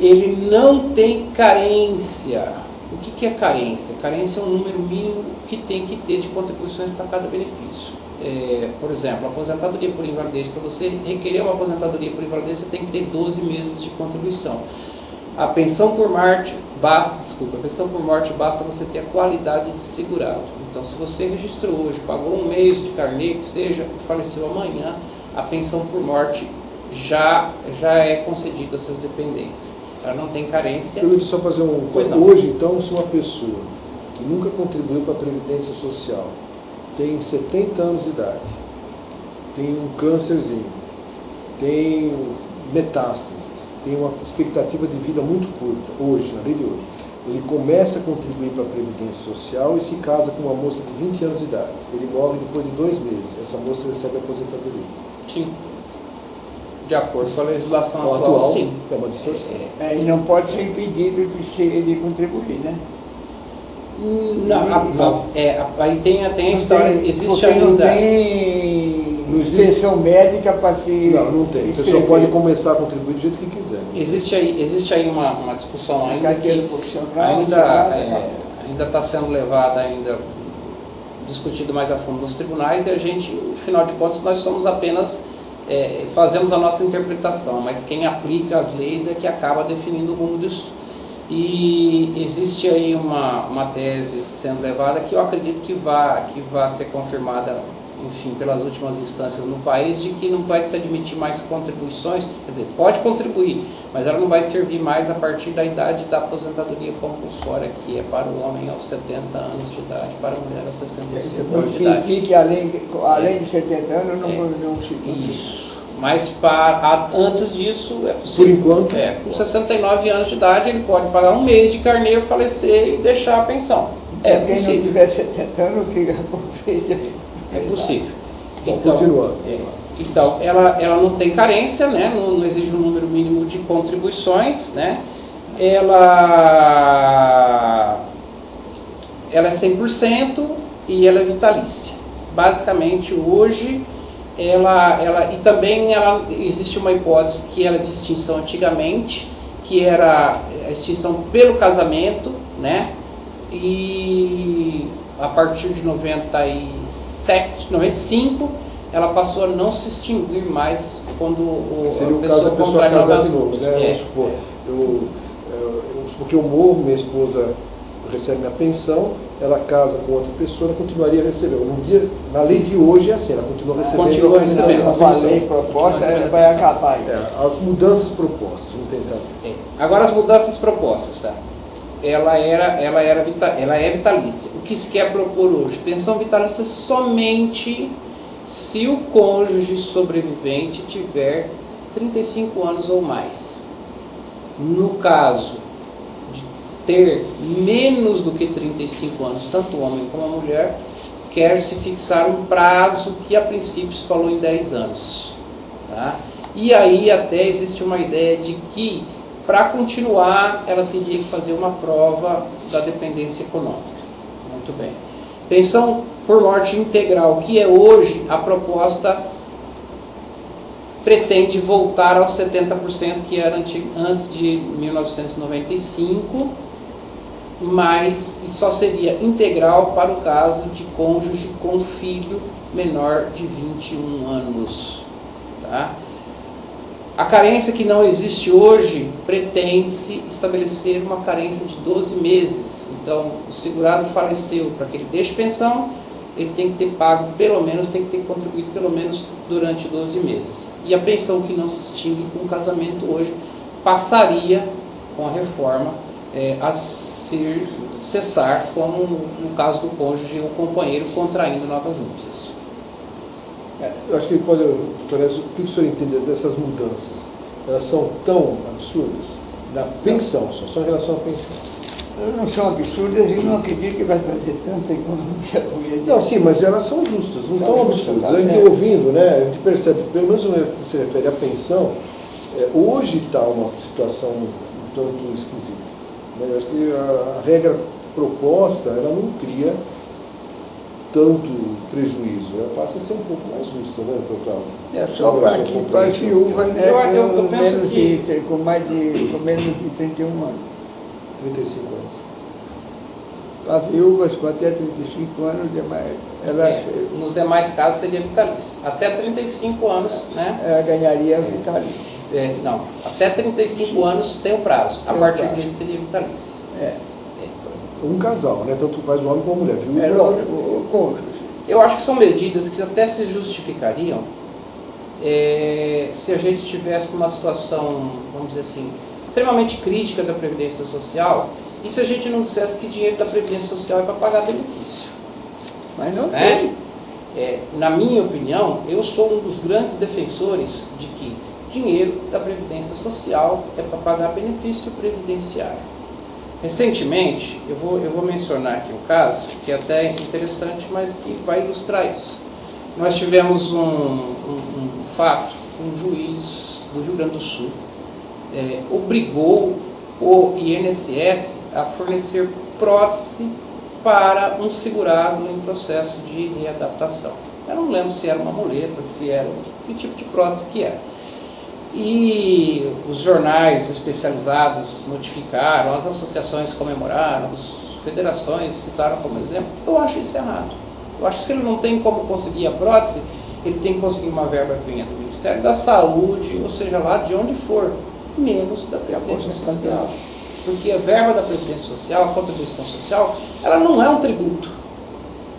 Ele não tem carência. O que é carência? Carência é um número mínimo que tem que ter de contribuições para cada benefício. Por exemplo, a aposentadoria por invalidez, para você requerer uma aposentadoria por invalidez, você tem que ter 12 meses de contribuição. A pensão por morte basta você ter a qualidade de segurado. Então, se você registrou hoje, pagou um mês de carnê, que seja, e faleceu amanhã, a pensão por morte já é concedida aos seus dependentes. Ela não tem carência. Eu só fazer hoje, então, se uma pessoa que nunca contribuiu para a Previdência Social, tem 70 anos de idade, tem um câncerzinho, tem metástases, tem uma expectativa de vida muito curta, hoje, na lei de hoje, ele começa a contribuir para a Previdência Social e se casa com uma moça de 20 anos de idade. Ele morre depois de 2 meses. Essa moça recebe a aposentadoria. Sim. De acordo com a legislação atual, sim. É uma distorção. E não pode ser impedido de contribuir, né? Aí tem a história, existe ainda... Não tem inspeção médica para se... Não tem. A pessoa pode começar a contribuir do jeito que quiser. Existe aí uma discussão ainda que ainda está sendo levada, discutido mais a fundo nos tribunais, e a gente, no final de contas, nós somos apenas... fazemos a nossa interpretação, mas quem aplica as leis é que acaba definindo o rumo disso. E existe aí uma tese sendo levada que eu acredito que vai ser confirmada, enfim, pelas últimas instâncias no país, de que não vai se admitir mais contribuições, quer dizer, pode contribuir, mas ela não vai servir mais a partir da idade da aposentadoria compulsória, que é para o homem aos 70 anos de idade, para a mulher aos 65 anos de idade. Que além de 70 anos não se... Isso. Mas antes disso é possível. Por enquanto? Com 69 anos de idade ele pode pagar um mês de carnê, falecer e deixar a pensão. Quem possível. Não tiver 70 anos, fica fez. É possível. Então, continuando. Então, ela não tem carência, né? Não exige um número mínimo de contribuições, né? Ela é 100% e ela é vitalícia. Basicamente, hoje... e também existe uma hipótese que era de extinção antigamente, que era a extinção pelo casamento, né? E a partir de 95, ela passou a não se extinguir mais quando a pessoa contrai novas nupcias. Vamos supor, porque eu morro, minha esposa recebe minha pensão, ela casa com outra pessoa, ela continuaria recebendo. Na lei de hoje é assim, ela continua recebendo a lei proposta, ela vai acabar. As mudanças propostas, vamos tentar. Agora as mudanças propostas, tá? Ela é vitalícia. O que se quer propor hoje? Pensão vitalícia somente se o cônjuge sobrevivente tiver 35 anos ou mais. No caso ter menos do que 35 anos, tanto o homem como a mulher, quer se fixar um prazo que a princípio se falou em 10 anos. Tá? E aí até existe uma ideia de que, para continuar, ela teria que fazer uma prova da dependência econômica. Muito bem. Pensão por morte integral, que é hoje a proposta, pretende voltar aos 70% que era antes de 1995, mas e só seria integral para o caso de cônjuge com filho menor de 21 anos. Tá? A carência que não existe hoje, pretende-se estabelecer uma carência de 12 meses. Então, o segurado faleceu, para que ele deixe pensão, ele tem que ter pago pelo menos, tem que ter contribuído pelo menos durante 12 meses. E a pensão que não se extingue com o casamento hoje, passaria, com a reforma, a cessar, como no caso do cônjuge ou companheiro contraindo novas núpcias. Eu acho que ele pode, doutor Edson, o que o senhor entende dessas mudanças? Elas são tão absurdas? Da pensão, só em relação à pensão. Não são absurdas e não acredito que vai trazer tanta economia. Não, sim, mas elas são justas, não São tão justas, absurdas. tá A gente certo. ouvindo, né, a gente percebe, pelo menos no que se refere à pensão, hoje está uma situação um tanto esquisita. Né? Eu acho que a regra proposta, ela não cria tanto prejuízo, ela passa a ser um pouco mais justa, né, doutor Cláudio? É só para as viúvas, né, eu penso que com menos de 31 anos. 35 anos. Para viúvas com até 35 anos, nos demais casos seria vitalício. Até 35 anos, né? Ela ganharia vitalício. Não, até 35 anos tem o prazo. A partir disso seria vitalício. Um casal, né? Tanto faz o homem como a mulher, viu? O cônjuge. Eu acho que são medidas que até se justificariam se a gente estivesse numa situação, vamos dizer assim, extremamente crítica da Previdência Social, e se a gente não dissesse que dinheiro da Previdência Social é para pagar benefício. Mas não tem. Na minha opinião, eu sou um dos grandes defensores de que dinheiro da Previdência Social é para pagar benefício previdenciário. Recentemente, eu vou mencionar aqui um caso que é até interessante, mas que vai ilustrar isso. Nós tivemos um fato, um juiz do Rio Grande do Sul obrigou o INSS a fornecer prótese para um segurado em processo de readaptação. Eu não lembro se era uma muleta, se era que tipo de prótese que era. E os jornais especializados notificaram, as associações comemoraram, as federações citaram como exemplo. Eu acho isso errado. Eu acho que se ele não tem como conseguir a prótese, ele tem que conseguir uma verba que venha do Ministério da Saúde, ou seja, lá de onde for, menos da Previdência Social. Porque a verba da Previdência Social, a contribuição social, ela não é um tributo.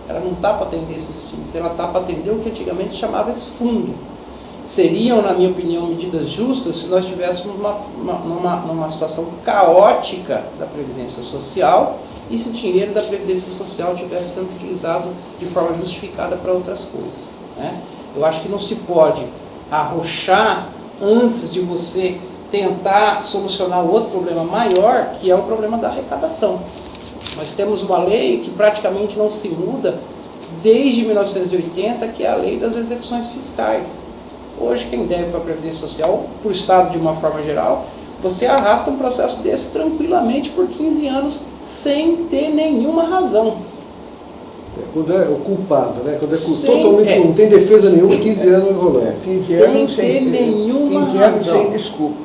Ela não está para atender esses fins, ela está para atender o que antigamente se chamava esse fundo. Seriam, na minha opinião, medidas justas se nós tivéssemos numa situação caótica da Previdência Social e se o dinheiro da Previdência Social estivesse sendo utilizado de forma justificada para outras coisas. Né? Eu acho que não se pode arrochar antes de você tentar solucionar o outro problema maior, que é o problema da arrecadação. Nós temos uma lei que praticamente não se muda desde 1980, que é a lei das execuções fiscais. Hoje, quem deve para a Previdência Social, para o Estado de uma forma geral, você arrasta um processo desse tranquilamente por 15 anos, sem ter nenhuma razão. Quando é o culpado, né? Quando é totalmente não tem defesa nenhuma, 15 anos enrolando. 15 anos sem ter nenhuma 15 anos razão. sem desculpa.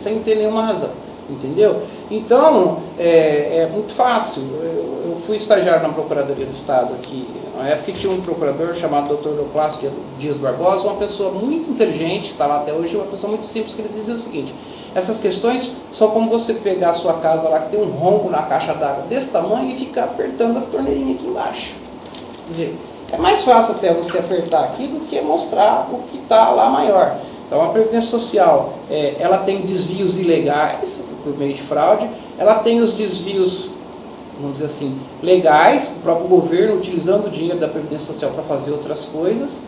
Sem ter nenhuma razão. Entendeu? Então, é muito fácil. Eu fui estagiário na Procuradoria do Estado aqui, na época que tinha um procurador chamado Dr. Leoclácio Dias Barbosa, uma pessoa muito inteligente, está lá até hoje, uma pessoa muito simples, que ele dizia o seguinte: essas questões são como você pegar a sua casa lá, que tem um rombo na caixa d'água desse tamanho, e ficar apertando as torneirinhas aqui embaixo. Quer dizer, é mais fácil até você apertar aqui do que mostrar o que está lá maior. Então, a Previdência Social, ela tem desvios ilegais, por meio de fraude, ela tem os desvios, vamos dizer assim, legais, o próprio governo utilizando o dinheiro da Previdência Social para fazer outras coisas,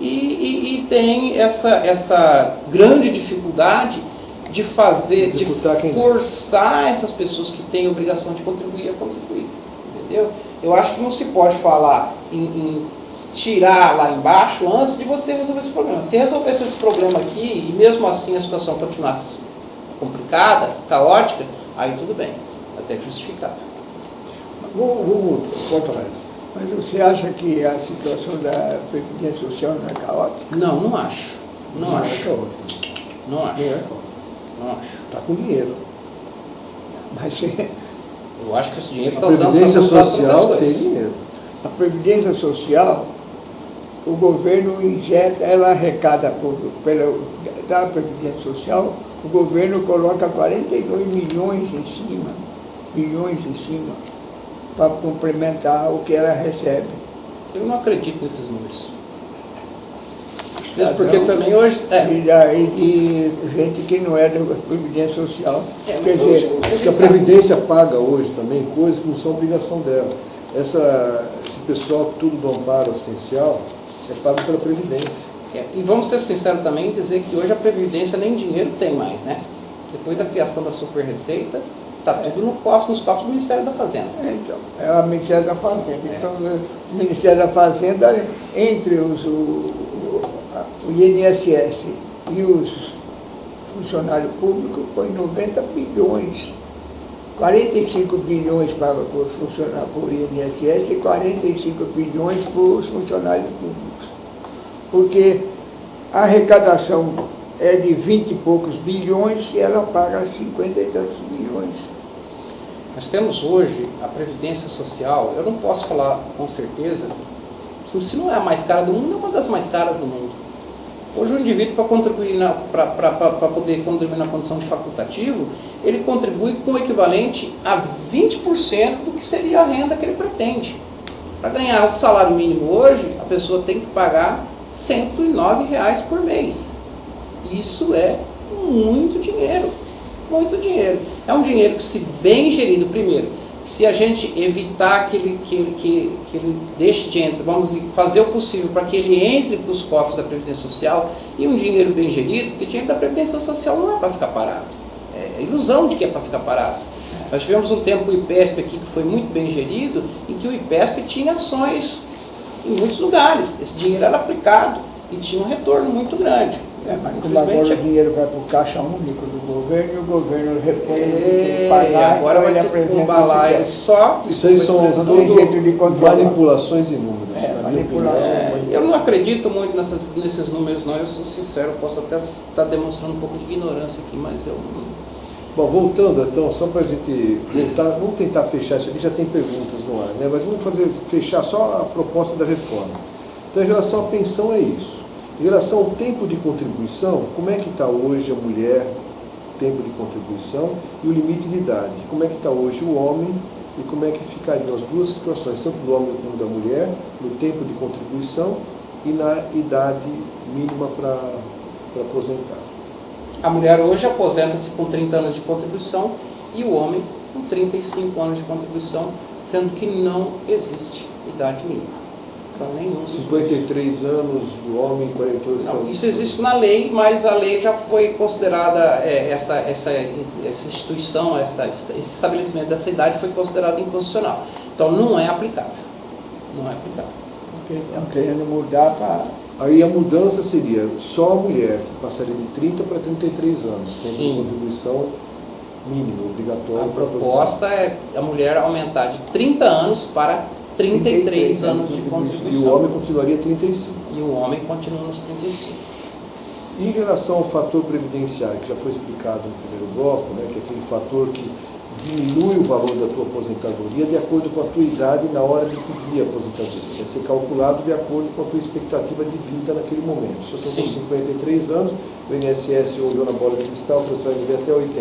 e tem essa grande dificuldade de fazer, de forçar essas pessoas que têm a obrigação de contribuir a contribuir, entendeu? Eu acho que não se pode falar em tirar lá embaixo antes de você resolver esse problema. Se resolvesse esse problema aqui e mesmo assim a situação continuasse complicada, caótica, aí tudo bem, até justificado. Pode falar isso. Mas você acha que a situação da Previdência Social não é caótica? Não, não acho. Não acho. É caótica. Não acho. Não é caótica. Não acho. Está com dinheiro. Mas eu acho que esse dinheiro a está usando Previdência Social tem dinheiro. A Previdência Social, o governo injeta, ela arrecada da Previdência Social, o governo coloca 42 milhões em cima, para complementar o que ela recebe. Eu não acredito nesses números. Mesmo porque também hoje... E gente que não é da Previdência Social. Quer dizer, que a Previdência paga hoje também coisas que não são obrigação dela. Esse pessoal tudo do amparo assistencial é pago pela Previdência. E vamos ser sinceros também em dizer que hoje a Previdência nem dinheiro tem mais, né? Depois da criação da Super Receita, está tudo nos cofres do Ministério da Fazenda. Então, é o Ministério da Fazenda. Então, o Ministério da Fazenda, entre o INSS e os funcionários públicos, põe 90 bilhões. 45 bilhões para funcionar por INSS e 45 bilhões para os funcionários públicos. Porque a arrecadação é de 20 e poucos bilhões e ela paga 50 e tantos bilhões. Nós temos hoje a Previdência Social, eu não posso falar com certeza, se não é a mais cara do mundo, é uma das mais caras do mundo. Hoje o indivíduo, para contribuir para poder contribuir na condição de facultativo, ele contribui com o equivalente a 20% do que seria a renda que ele pretende. Para ganhar o salário mínimo hoje, a pessoa tem que pagar R$ 109 por mês. Isso é muito dinheiro, muito dinheiro. É um dinheiro que, se bem gerido, primeiro, se a gente evitar que ele deixe de entrar, vamos fazer o possível para que ele entre para os cofres da Previdência Social, e um dinheiro bem gerido, porque dinheiro da Previdência Social não é para ficar parado. É ilusão de que é para ficar parado. Nós tivemos um tempo o IPESP aqui que foi muito bem gerido, em que o IPESP tinha ações em muitos lugares. Esse dinheiro era aplicado e tinha um retorno muito grande. Mas como agora o dinheiro vai para o caixa único do governo e o governo repõe o que tem que pagar, agora então vai ele apresenta um balaio só. Isso aí são tudo manipulações e números. Eu não acredito muito nesses números, não. Eu sou sincero, posso até estar demonstrando um pouco de ignorância aqui, mas eu não... Bom, voltando então, só para a gente voltar, vamos tentar fechar isso aqui, já tem perguntas no ar, né? Mas vamos fechar só a proposta da reforma. Então, em relação à pensão é isso. Em relação ao tempo de contribuição, como é que está hoje a mulher, tempo de contribuição, e o limite de idade? Como é que está hoje o homem e como é que ficariam as duas situações, tanto do homem como da mulher, no tempo de contribuição e na idade mínima para aposentar? A mulher hoje aposenta-se com 30 anos de contribuição e o homem com 35 anos de contribuição, sendo que não existe idade mínima. Então, nenhum. 53 anos do homem e 48 não, isso existe na lei, mas a lei já foi considerada, essa instituição, esse estabelecimento dessa idade foi considerado inconstitucional. Então não é aplicável. Não é aplicável. Estão querendo mudar para... Aí a mudança seria só a mulher, que passaria de 30 para 33 anos, tem uma contribuição mínima, obrigatória. A proposta é a mulher aumentar de 30 anos para 33 anos de contribuição. E o homem continuaria 35. E o homem continua nos 35. Em relação ao fator previdenciário, que já foi explicado no primeiro bloco, né, que é aquele fator que diminui o valor da tua aposentadoria de acordo com a tua idade na hora de pedir a aposentadoria. Vai ser calculado de acordo com a tua expectativa de vida naquele momento. Se eu estou com 53 anos, o INSS olhou na bola de cristal e falou: você vai viver até 80.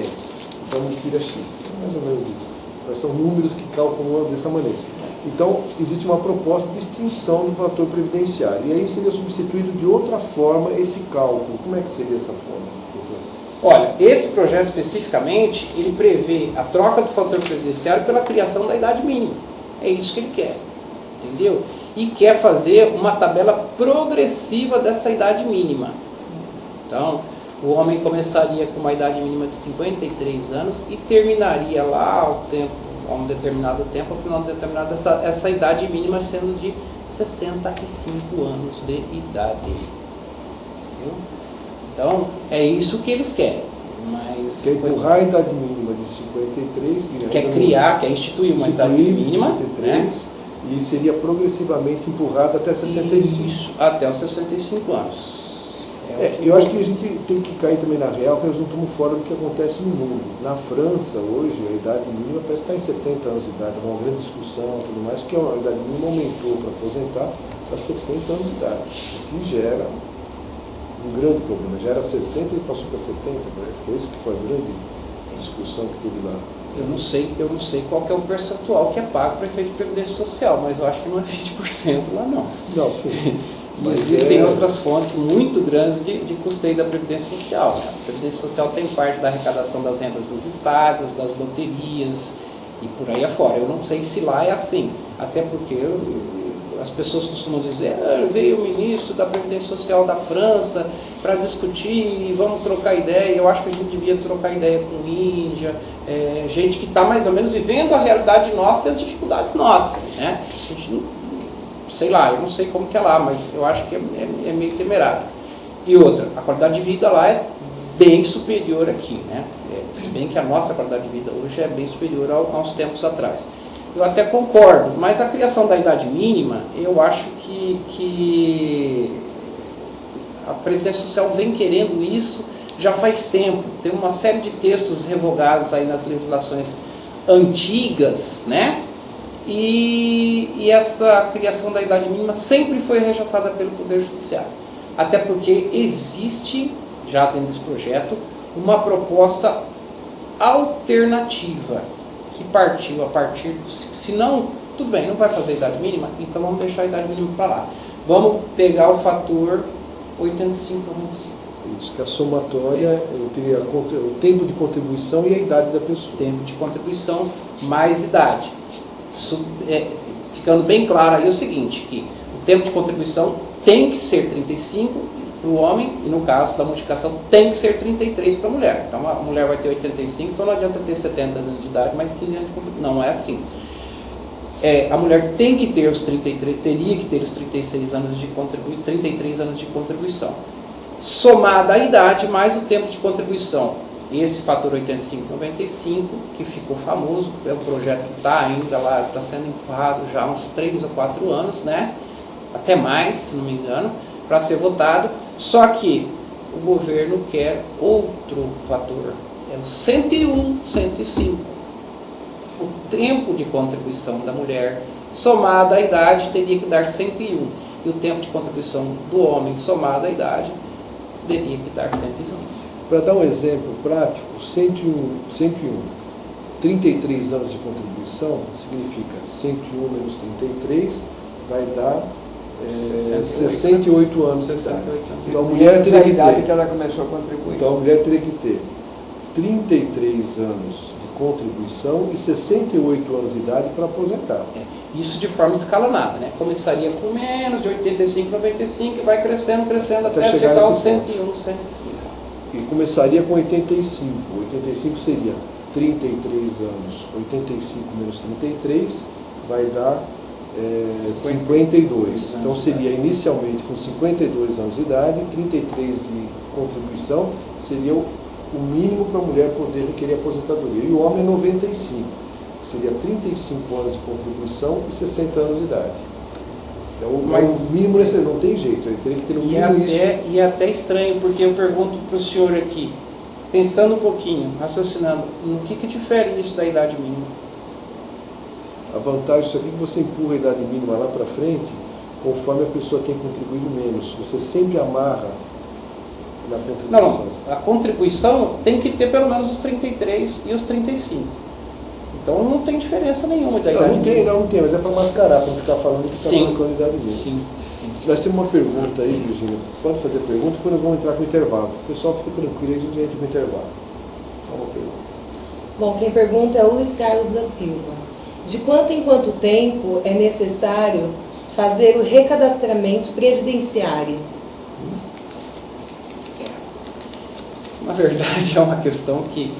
Então me tira X. É mais ou menos isso. São números que calculam dessa maneira. Então, existe uma proposta de extinção do fator previdenciário. E aí seria substituído de outra forma esse cálculo. Como é que seria essa forma, doutor? Olha, esse projeto especificamente, ele prevê a troca do fator previdenciário pela criação da idade mínima. É isso que ele quer, entendeu? E quer fazer uma tabela progressiva dessa idade mínima. Então, o homem começaria com uma idade mínima de 53 anos e terminaria lá ao tempo a um determinado tempo, ao final de determinado, essa idade mínima sendo de 65 anos de idade. Entendeu? Então, é isso que eles querem. Mas, quer empurrar a idade mínima de 53, quer instituir uma idade mínima, 53, né? E seria progressivamente empurrada até 65. Isso, até os 65 anos. Eu acho que a gente tem que cair também na real, que nós não estamos fora do que acontece no mundo. Na França, hoje, a idade mínima parece estar em 70 anos de idade, é uma grande discussão e tudo mais, porque a idade mínima aumentou para aposentar para 70 anos de idade, o que gera um grande problema. Já era 60 e passou para 70, parece que é isso que foi a grande discussão que teve lá. Eu não sei qual que é o percentual que é pago para efeito de previdência social, mas eu acho que não é 20% lá não. Não, sim. Mas existem outras fontes muito grandes de custeio da Previdência Social. Né? A Previdência Social tem parte da arrecadação das rendas dos estados, das loterias e por aí afora. Eu não sei se lá é assim, até porque as pessoas costumam dizer veio o ministro da Previdência Social da França para discutir, vamos trocar ideia. Eu acho que a gente devia trocar ideia com Índia, gente que está mais ou menos vivendo a realidade nossa e as dificuldades nossas. Né? A gente não, sei lá, eu não sei como que é lá, mas eu acho que é meio temerário. E outra, a qualidade de vida lá é bem superior aqui, né? Se bem que a nossa qualidade de vida hoje é bem superior aos tempos atrás. Eu até concordo, mas a criação da idade mínima, eu acho que a Previdência Social vem querendo isso já faz tempo. Tem uma série de textos revogados aí nas legislações antigas, né? E essa criação da idade mínima sempre foi rechaçada pelo Poder Judiciário. Até porque existe, já dentro desse projeto, uma proposta alternativa que partiu a partir, se não, tudo bem, não vai fazer idade mínima, então vamos deixar a idade mínima para lá. Vamos pegar o fator 85 a 25. Isso, que a somatória teria o tempo de contribuição e a idade da pessoa. Tempo de contribuição mais idade. Ficando bem claro aí o seguinte, que o tempo de contribuição tem que ser 35 para o homem, e no caso da modificação tem que ser 33 para a mulher. Então a mulher vai ter 85, então não adianta ter 70 anos de idade, mais 15 anos de contribuição. Não é assim. A mulher tem que ter os 33, teria que ter os 36 anos de contribuição, 33 anos de contribuição. Somada a idade mais o tempo de contribuição. Esse fator 85-95, que ficou famoso, é um projeto que está ainda lá, está sendo empurrado já há uns 3 ou 4 anos, né? Até mais, se não me engano, para ser votado. Só que o governo quer outro fator, é o 101, 105. O tempo de contribuição da mulher, somado à idade, teria que dar 101. E o tempo de contribuição do homem, somado à idade, teria que dar 105. Para dar um exemplo prático, 101, 33 anos de contribuição significa 101 menos 33 vai dar 68 anos de idade. Então a mulher teria que ter, que ela começou a contribuir. Então a mulher teria que ter 33 anos de contribuição e 68 anos de idade para aposentar. Isso de forma escalonada, né? Começaria com menos de 85, 95 e vai crescendo até chegar aos 101, 105. E começaria com 85. 85 seria 33 anos. 85 menos 33 vai dar 52. Então seria inicialmente com 52 anos de idade, 33 de contribuição, seria o mínimo para a mulher poder requerer aposentadoria. E o homem é 95, seria 35 anos de contribuição e 60 anos de idade. É o mínimo, não tem jeito, ele teria que ter o mínimo isso. E é até estranho, porque eu pergunto para o senhor aqui, pensando um pouquinho, raciocinando, no que difere isso da idade mínima? A vantagem disso aqui é que você empurra a idade mínima lá para frente, conforme a pessoa tem contribuído menos. Você sempre amarra na contribuição. Não, a contribuição tem que ter pelo menos os 33 e os 35. Então não tem diferença nenhuma da idade mínima. Não tem, mas é para mascarar, para não ficar falando que está colocando a idade mínima. Sim. Nós temos uma pergunta aí, Virgínia. Pode fazer pergunta, depois nós vamos entrar com o intervalo. O pessoal fica tranquilo, aí a gente entra com o intervalo. Só uma pergunta. Bom, quem pergunta é o Luiz Carlos da Silva. De quanto em quanto tempo é necessário fazer o recadastramento previdenciário? Isso, na verdade, é uma questão que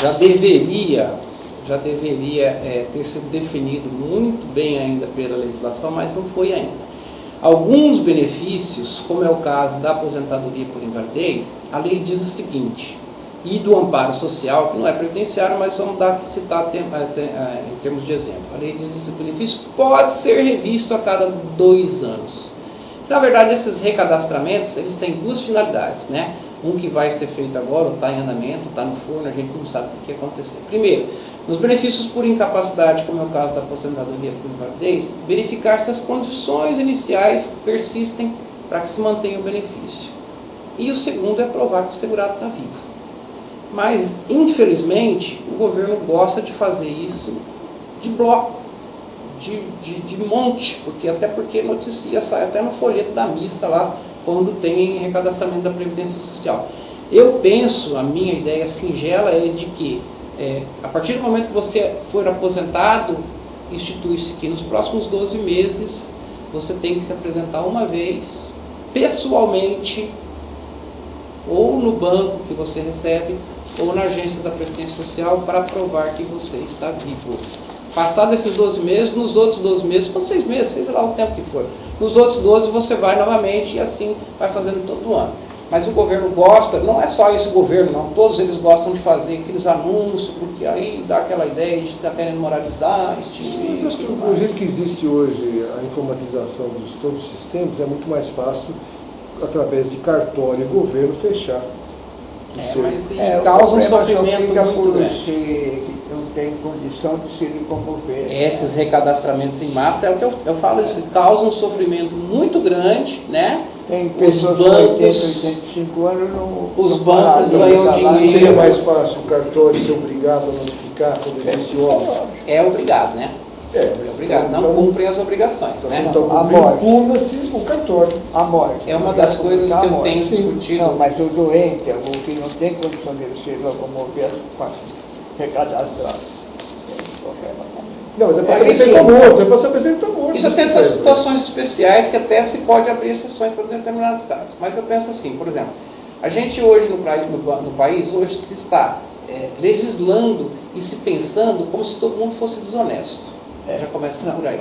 já deveria já deveria ter sido definido muito bem ainda pela legislação, mas não foi ainda. Alguns benefícios, como é o caso da aposentadoria por invalidez, a lei diz o seguinte, e do amparo social, que não é previdenciário, mas vamos citar em termos de exemplo. A lei diz que esse benefício pode ser revisto a cada 2 anos. Na verdade, esses recadastramentos, eles têm 2 finalidades, né? Um que vai ser feito agora, ou está em andamento, está no forno, a gente não sabe o que vai acontecer. Primeiro, nos benefícios por incapacidade, como é o caso da aposentadoria por invalidez, verificar se as condições iniciais persistem para que se mantenha o benefício. E o segundo é provar que o segurado está vivo. Mas, infelizmente, o governo gosta de fazer isso de bloco, de monte, até porque noticia, sai até no folheto da missa lá, quando tem recadastramento da Previdência Social. Eu penso, a minha ideia singela é de que, a partir do momento que você for aposentado, institui-se que nos próximos 12 meses, você tem que se apresentar uma vez, pessoalmente, ou no banco que você recebe, ou na agência da Previdência Social, para provar que você está vivo. Passado esses 12 meses, nos outros 12 meses, ou 6 meses, sei lá o tempo que for. Nos outros 12 você vai novamente e assim vai fazendo todo ano. Mas o governo gosta, não é só esse governo, não, todos eles gostam de fazer aqueles anúncios, porque aí dá aquela ideia de estar querendo moralizar, estimular. Mas acho que do jeito que existe hoje a informatização de todos os sistemas, é muito mais fácil, através de cartório e governo, fechar. Mas causa um sofrimento muito grande. Que não tem condição de se locomover. Esses recadastramentos em massa, é o que eu falo, isso causa um sofrimento muito grande, né? Tem pessoas com 80, 85 anos os bancos ganham dinheiro. Seria mais fácil o cartório ser obrigado a notificar quando existe óbito? É obrigado, né? Mas obrigado, não cumprem as obrigações, né? Então, pula-se o cartório. A morte. É uma das coisas que eu tenho discutido. Não, mas o doente, o que não tem condição de se locomover, recadastrar. Esse problema também. Não, mas é para saber se ele está morto, é para saber se ele está morto. Isso tem essas situações especiais que até se pode abrir exceções para determinados casos. Mas eu penso assim, por exemplo, a gente hoje no país, hoje se está legislando e se pensando como se todo mundo fosse desonesto. Já começa por aí.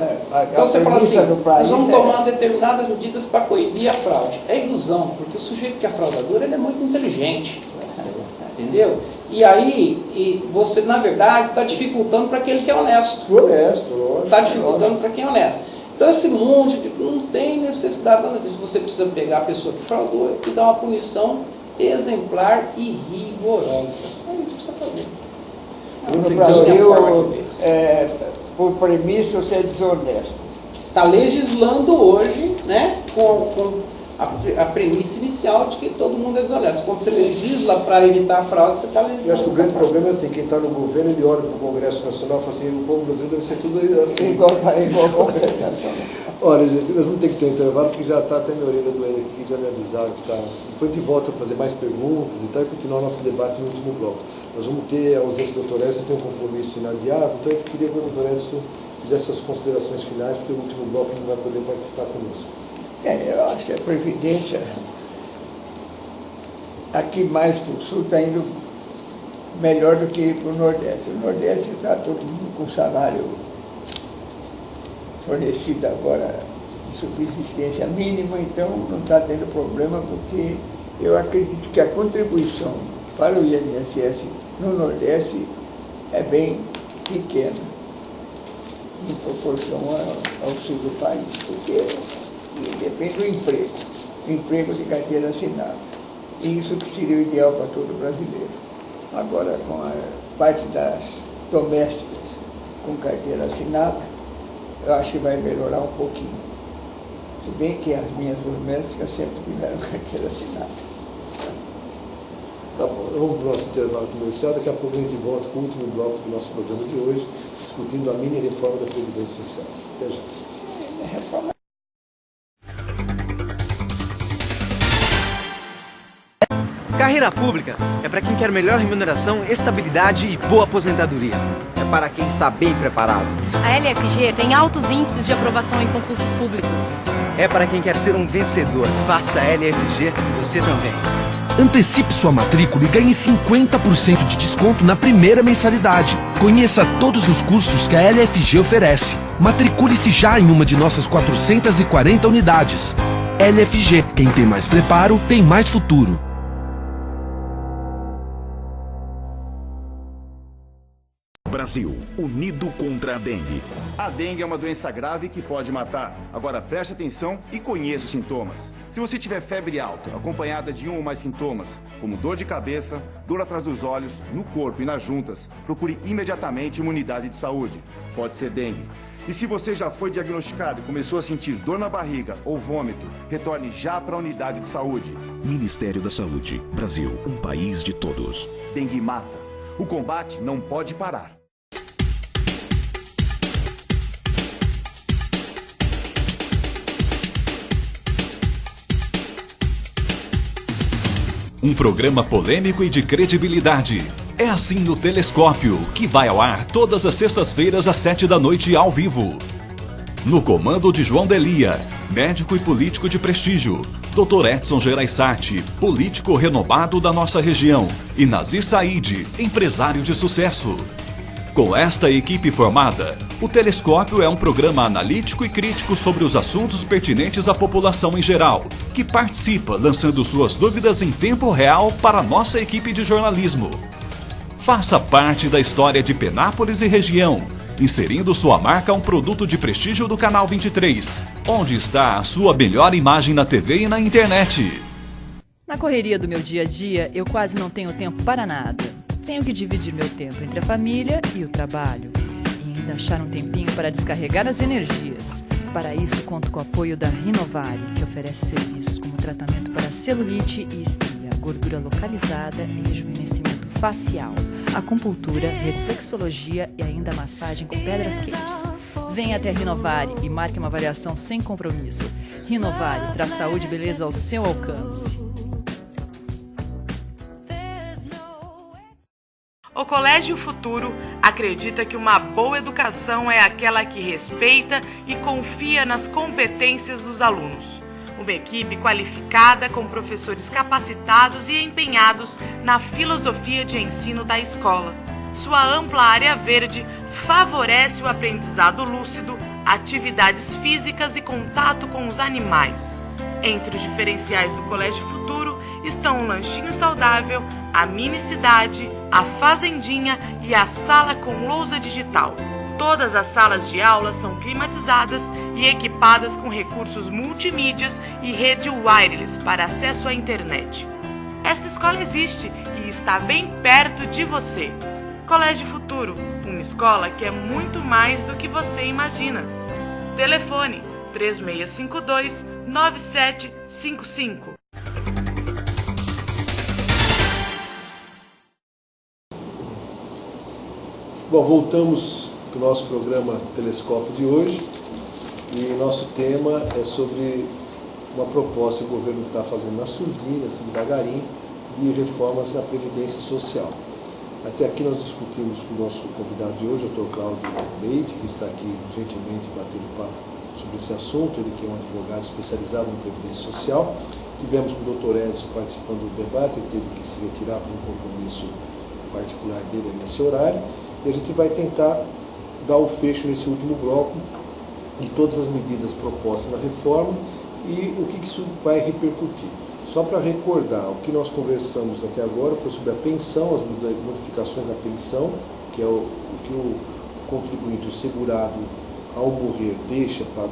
Então você fala assim, nós vamos tomar determinadas medidas para coibir a fraude. É ilusão, porque o sujeito que é fraudador, ele é muito inteligente. Entendeu? E aí, você, na verdade, está dificultando para aquele que é honesto. Honesto, lógico. Está dificultando para quem é honesto. Então, esse monte de... não tem necessidade nada disso. Você precisa pegar a pessoa que fraudou e dar uma punição exemplar e rigorosa. É isso que você fazer. No Brasil, por premissa, você é desonesto. Está legislando hoje, né, com a premissa inicial de que todo mundo é desonesto. Quando você legisla para evitar a fraude, você está legislando. Eu acho que o grande problema é assim, quem está no governo, ele olha para o Congresso Nacional e fala assim, o povo brasileiro deve ser tudo assim. Igual ao Congresso Nacional. Olha, gente, nós vamos ter que ter um intervalo, porque já está até minha orelha doendo aqui, já me avisaram que está. Depois de volta para fazer mais perguntas e tal, e continuar o nosso debate no último bloco. Nós vamos ter a ausência do Dr. Edson, tem um compromisso inadiável, então eu queria que o Dr. Edson fizesse suas considerações finais, porque no último bloco ele não vai poder participar conosco. Eu acho que a Previdência, aqui mais para o Sul, está indo melhor do que para o Nordeste. O Nordeste está todo mundo com salário fornecido agora de subsistência mínima, então não está tendo problema, porque eu acredito que a contribuição para o INSS no Nordeste é bem pequena, em proporção ao sul do país, porque depende do emprego de carteira assinada. E isso que seria o ideal para todo brasileiro. Agora, com a parte das domésticas com carteira assinada, eu acho que vai melhorar um pouquinho. Se bem que as minhas domésticas sempre tiveram carteira assinada. Tá bom, vamos para o nosso intervalo comercial. Daqui a pouco a gente volta com o último bloco do nosso programa de hoje, discutindo a mini reforma da Previdência Social. Até já. Reforma. Carreira pública é para quem quer melhor remuneração, estabilidade e boa aposentadoria. É para quem está bem preparado. A LFG tem altos índices de aprovação em concursos públicos. É para quem quer ser um vencedor. Faça a LFG, você também. Antecipe sua matrícula e ganhe 50% de desconto na primeira mensalidade. Conheça todos os cursos que a LFG oferece. Matricule-se já em uma de nossas 440 unidades. LFG, quem tem mais preparo, tem mais futuro. Brasil, unido contra a dengue. A dengue é uma doença grave que pode matar. Agora preste atenção e conheça os sintomas. Se você tiver febre alta, acompanhada de um ou mais sintomas, como dor de cabeça, dor atrás dos olhos, no corpo e nas juntas, procure imediatamente uma unidade de saúde. Pode ser dengue. E se você já foi diagnosticado e começou a sentir dor na barriga ou vômito, retorne já para a unidade de saúde. Ministério da Saúde. Brasil, um país de todos. Dengue mata. O combate não pode parar. Um programa polêmico e de credibilidade. É assim no Telescópio, que vai ao ar todas as sextas-feiras às 7 da noite ao vivo. No comando de João Delia, médico e político de prestígio. Dr. Edson Geraisati, político renomado da nossa região. E Nazi Said, empresário de sucesso. Com esta equipe formada, o Telescópio é um programa analítico e crítico sobre os assuntos pertinentes à população em geral, que participa lançando suas dúvidas em tempo real para a nossa equipe de jornalismo. Faça parte da história de Penápolis e região, inserindo sua marca a um produto de prestígio do Canal 23, onde está a sua melhor imagem na TV e na internet. Na correria do meu dia a dia, eu quase não tenho tempo para nada. Tenho que dividir meu tempo entre a família e o trabalho. E ainda achar um tempinho para descarregar as energias. Para isso, conto com o apoio da Rinovare, que oferece serviços como tratamento para celulite e estria, gordura localizada e rejuvenescimento facial, acupuntura, reflexologia e ainda massagem com pedras quentes. Venha até a Rinovare e marque uma avaliação sem compromisso. Rinovare traz saúde e beleza ao seu alcance. O Colégio Futuro acredita que uma boa educação é aquela que respeita e confia nas competências dos alunos. Uma equipe qualificada com professores capacitados e empenhados na filosofia de ensino da escola. Sua ampla área verde favorece o aprendizado lúcido, atividades físicas e contato com os animais. Entre os diferenciais do Colégio Futuro estão o lanchinho saudável, a mini cidade, a fazendinha e a sala com lousa digital. Todas as salas de aula são climatizadas e equipadas com recursos multimídias e rede wireless para acesso à internet. Esta escola existe e está bem perto de você. Colégio Futuro, uma escola que é muito mais do que você imagina. Telefone 3652-9755. Bom, voltamos para o nosso programa Telescópio de hoje e nosso tema é sobre uma proposta que o governo está fazendo na surdina, assim, devagarinho, de reformas na Previdência Social. Até aqui nós discutimos com o nosso convidado de hoje, o Dr. Cláudio Leite, que está aqui gentilmente batendo papo sobre esse assunto, ele que é um advogado especializado na Previdência Social. Tivemos com o Dr. Edson participando do debate, ele teve que se retirar por um compromisso particular dele nesse horário. E a gente vai tentar dar o fecho nesse último bloco de todas as medidas propostas na reforma e o que isso vai repercutir. Só para recordar, o que nós conversamos até agora foi sobre a pensão, as modificações da pensão, que é o que o contribuinte, o segurado, ao morrer, deixa para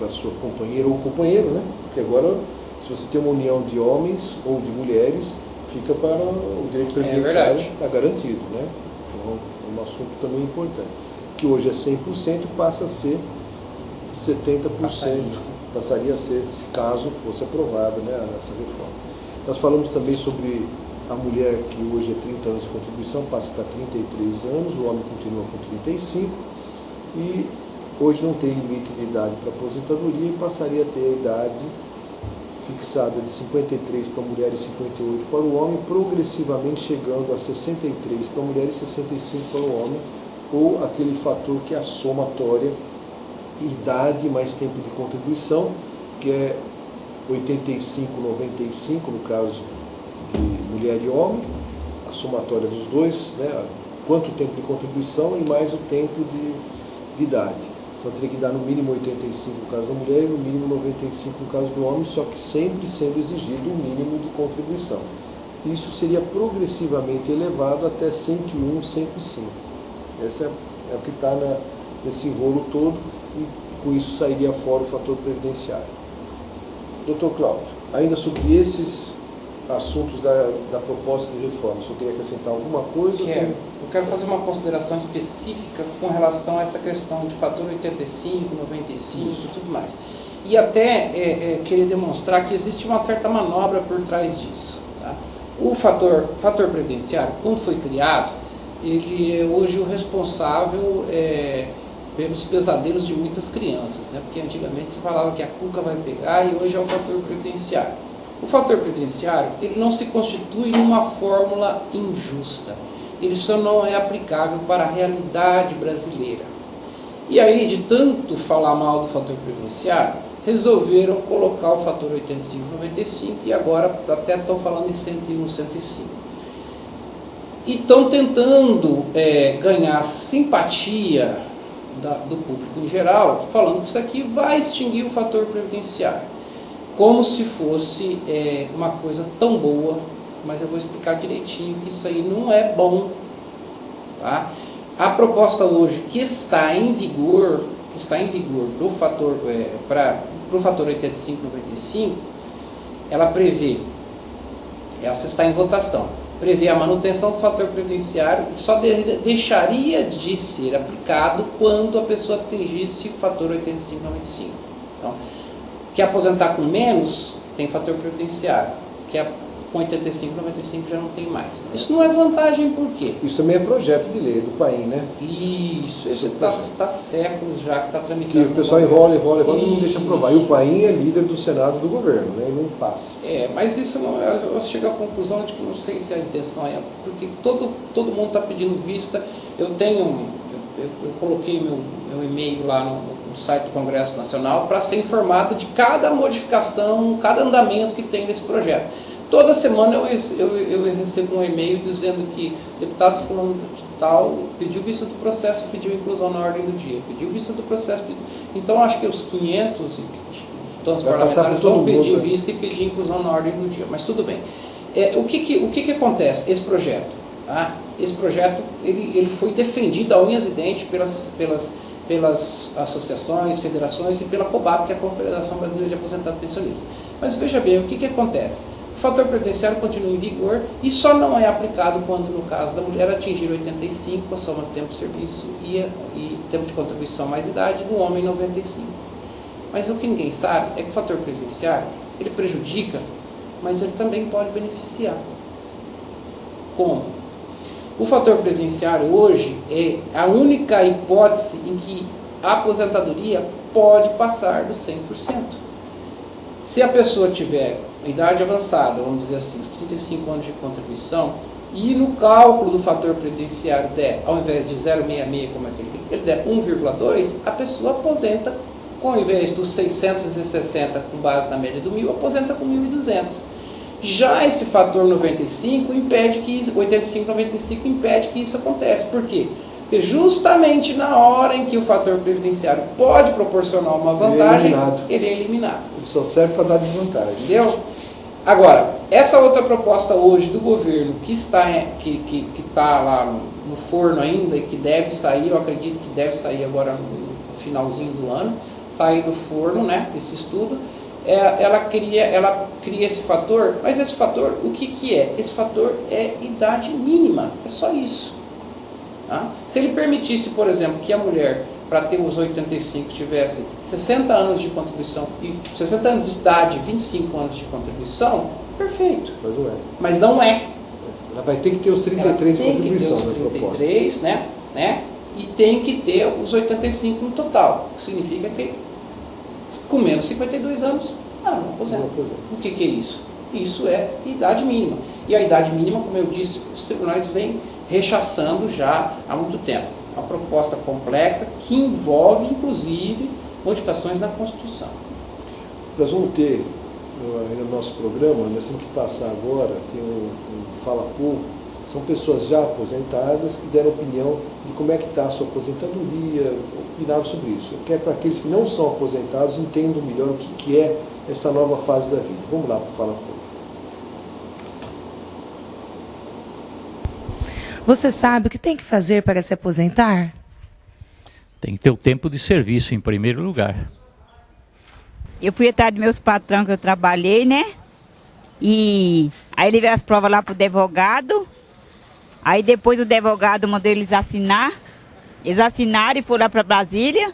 a sua companheira ou companheiro, né? Porque agora, se você tem uma união de homens ou de mulheres, fica para o direito previdenciário, está garantido, né? Então, é um assunto também importante. Que hoje é 100%, passa a ser 70%. Passaria a ser, caso fosse aprovada, né, essa reforma. Nós falamos também sobre a mulher que hoje é 30 anos de contribuição, passa para 33 anos, o homem continua com 35, e hoje não tem limite de idade para aposentadoria e passaria a ter a idade fixada de 53 para a mulher e 58 para o homem, progressivamente chegando a 63 para a mulher e 65 para o homem, ou aquele fator que é a somatória idade mais tempo de contribuição, que é 85-95 no caso de mulher e homem, a somatória dos dois, né? Quanto tempo de contribuição e mais o tempo de idade. Então teria que dar no mínimo 85 no caso da mulher e no mínimo 95 no caso do homem, só que sempre sendo exigido um mínimo de contribuição. Isso seria progressivamente elevado até 101, 105. Esse é o que está nesse rolo todo e com isso sairia fora o fator previdenciário. Doutor Cláudio, ainda sobre esses assuntos da proposta de reforma, o senhor queria acrescentar alguma coisa? Eu quero fazer uma consideração específica com relação a essa questão de fator 85, 95 e tudo mais. E até querer demonstrar que existe uma certa manobra por trás disso. Tá? O fator previdenciário, quando foi criado, ele é hoje o responsável pelos pesadelos de muitas crianças, né? Porque antigamente se falava que a cuca vai pegar e hoje é o fator previdenciário. O fator previdenciário, ele não se constitui numa fórmula injusta, ele só não é aplicável para a realidade brasileira. E aí, de tanto falar mal do fator previdenciário, resolveram colocar o fator 85-95 e agora até estão falando em 101, 105. E estão tentando ganhar simpatia do público em geral, falando que isso aqui vai extinguir o fator previdenciário. Como se fosse uma coisa tão boa, mas eu vou explicar direitinho que isso aí não é bom. Tá? A proposta hoje que está em vigor do fator para o fator 85-95, ela prevê, essa está em votação, prevê a manutenção do fator previdenciário e só deixaria de ser aplicado quando a pessoa atingisse o fator 85-95. Então, quer aposentar com menos, tem fator previdenciário. Quer com 85, 95 já não tem mais. Isso não é vantagem por quê? Isso também é projeto de lei do país, né? Isso está séculos já que está tramitando. Que o pessoal enrola e não deixa aprovar. E o país é líder do Senado do governo, né? E não passa. Mas isso não, eu chego à conclusão de que não sei se a intenção é, porque todo mundo está pedindo vista. Eu coloquei meu e-mail lá no site do Congresso Nacional para ser informado de cada modificação, cada andamento que tem nesse projeto. Toda semana eu recebo um e-mail dizendo que o deputado fulano de tal pediu vista do processo, pediu inclusão na ordem do dia, pediu vista do processo. Então acho que os 500 tantos parlamentares vão pedir vista e pedir inclusão na ordem do dia, mas tudo bem. O que acontece? Esse projeto, tá? Esse projeto ele foi defendido a unhas e dentes pelas associações, federações e pela COBAP, que é a Confederação Brasileira de Aposentados e Pensionistas. Mas veja bem, o que acontece? O fator previdenciário continua em vigor e só não é aplicado quando, no caso da mulher, atingir 85, a soma do tempo de serviço e tempo de contribuição mais idade, do homem 95. Mas o que ninguém sabe é que o fator previdenciário, ele prejudica, mas ele também pode beneficiar. Como? O fator previdenciário hoje é a única hipótese em que a aposentadoria pode passar dos 100%. Se a pessoa tiver idade avançada, vamos dizer assim, os 35 anos de contribuição, e no cálculo do fator previdenciário der, ao invés de 0,66, como é que ele der 1,2, a pessoa aposenta, ao invés dos 660 com base na média do 1.000, aposenta com 1.200. Já esse fator 95 impede que isso, 85-95 impede que isso aconteça. Por quê? Porque justamente na hora em que o fator previdenciário pode proporcionar uma vantagem, ele é eliminado. Ele só serve para dar desvantagem. Entendeu? Agora, essa outra proposta hoje do governo que está lá no forno ainda e que deve sair, eu acredito que deve sair agora no finalzinho do ano, sair do forno, né, esse estudo, ela cria esse fator, mas esse fator, o que é? Esse fator é idade mínima, é só isso. Tá? Se ele permitisse, por exemplo, que a mulher, para ter os 85, tivesse 60 anos de contribuição, e 60 anos de idade, 25 anos de contribuição, perfeito. Mas não é. Mas não é. Ela vai ter que ter os 33 de contribuição na proposta. 33, né? E tem que ter os 85 no total, que significa que com menos 52 anos, não aposenta. O que é isso? Isso é idade mínima. E a idade mínima, como eu disse, os tribunais vêm rechaçando já há muito tempo. Uma proposta complexa que envolve, inclusive, modificações na Constituição. Nós vamos ter ainda no nosso programa, nós temos que passar agora, tem um Fala Povo, são pessoas já aposentadas que deram opinião de como é que está a sua aposentadoria, opinaram sobre isso. Eu quero para aqueles que não são aposentados entendam melhor o que é essa nova fase da vida. Vamos lá para o Fala Povo. Você sabe o que tem que fazer para se aposentar? Tem que ter o tempo de serviço em primeiro lugar. Eu fui atrás dos meus patrões que eu trabalhei, né? E aí levei as provas lá pro advogado. Aí depois o advogado mandou eles assinar. Eles assinaram e foram lá para Brasília.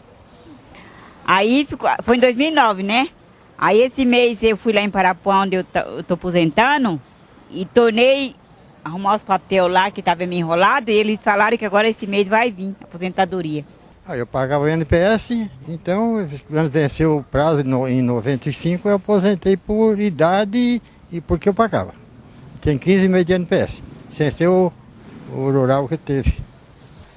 Aí foi em 2009, né? Aí esse mês eu fui lá em Parapuã, onde eu tô aposentando, e tornei arrumar os papéis lá que estava me enrolado, e eles falaram que agora esse mês vai vir a aposentadoria. Eu pagava o INPS, então quando venceu o prazo em 95, eu aposentei por idade e porque eu pagava. Tem 15 meses de INPS, sem ser o rural que teve.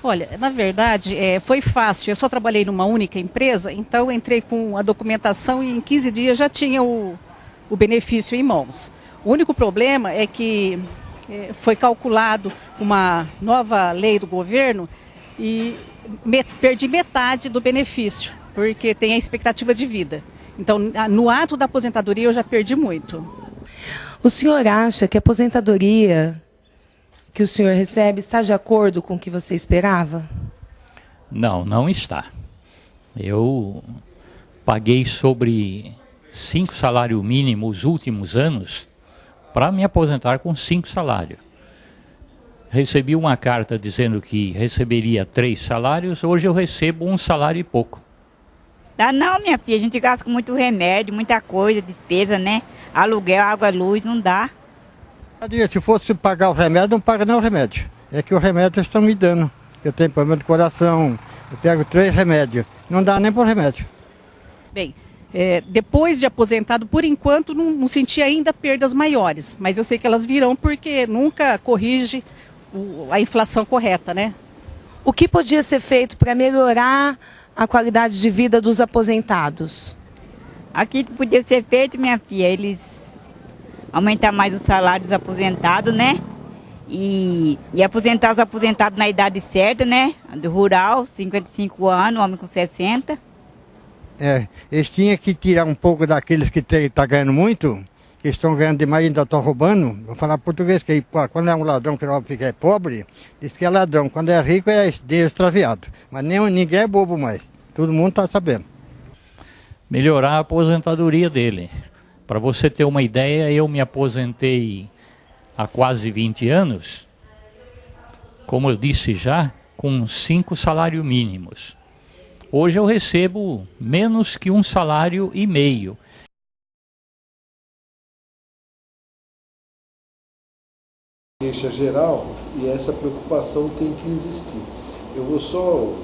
Olha, na verdade, foi fácil. Eu só trabalhei numa única empresa, então entrei com a documentação e em 15 dias já tinha o benefício em mãos. O único problema é que foi calculado uma nova lei do governo e perdi metade do benefício, porque tem a expectativa de vida. Então, no ato da aposentadoria, eu já perdi muito. O senhor acha que a aposentadoria que o senhor recebe está de acordo com o que você esperava? Não, não está. Eu paguei sobre 5 salários mínimos os últimos anos para me aposentar com 5 salários. Recebi uma carta dizendo que receberia 3 salários, hoje eu recebo 1 salário e pouco. Dá não, minha filha, a gente gasta com muito remédio, muita coisa, despesa, né? Aluguel, água, luz, não dá. Se fosse pagar o remédio, não paga não o remédio. É que os remédios estão me dando. Eu tenho problema de coração, eu pego 3 remédios, não dá nem por remédio. Bem, depois de aposentado, por enquanto, não senti ainda perdas maiores, mas eu sei que elas virão porque nunca corrige a inflação correta, né? O que podia ser feito para melhorar a qualidade de vida dos aposentados? Aqui podia ser feito, minha filha, eles aumentar mais o salário dos aposentados, né? E aposentar os aposentados na idade certa, né? Do rural, 55 anos, homem com 60. Eles tinham que tirar um pouco daqueles que estão ganhando muito, que estão ganhando demais e ainda estão roubando. Vou falar português, que quando é um ladrão que rouba porque é pobre, diz que é ladrão. Quando é rico é dinheiro extraviado. Mas ninguém é bobo mais. Todo mundo está sabendo. Melhorar a aposentadoria dele. Para você ter uma ideia, eu me aposentei há quase 20 anos, como eu disse já, com 5 salários mínimos. Hoje eu recebo menos que 1,5 salário. Queixa geral, e essa preocupação tem que existir. Eu vou só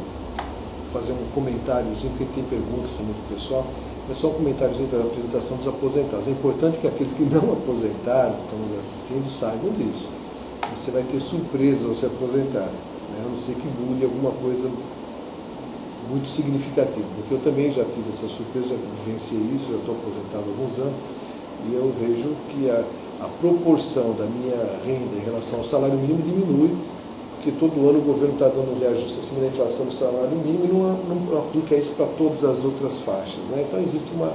fazer um comentáriozinho, porque tem perguntas também do pessoal, mas só um comentáriozinho da apresentação dos aposentados. É importante que aqueles que não aposentaram, que estão nos assistindo, saibam disso. Você vai ter surpresa ao se aposentar, né? A não ser que mude alguma coisa muito significativa, porque eu também já tive essa surpresa, já vivenciei isso, já estou aposentado há alguns anos, e eu vejo que a proporção da minha renda em relação ao salário mínimo diminui, porque todo ano o governo está dando um reajuste acima da inflação do salário mínimo e não aplica isso para todas as outras faixas, né? Então existe uma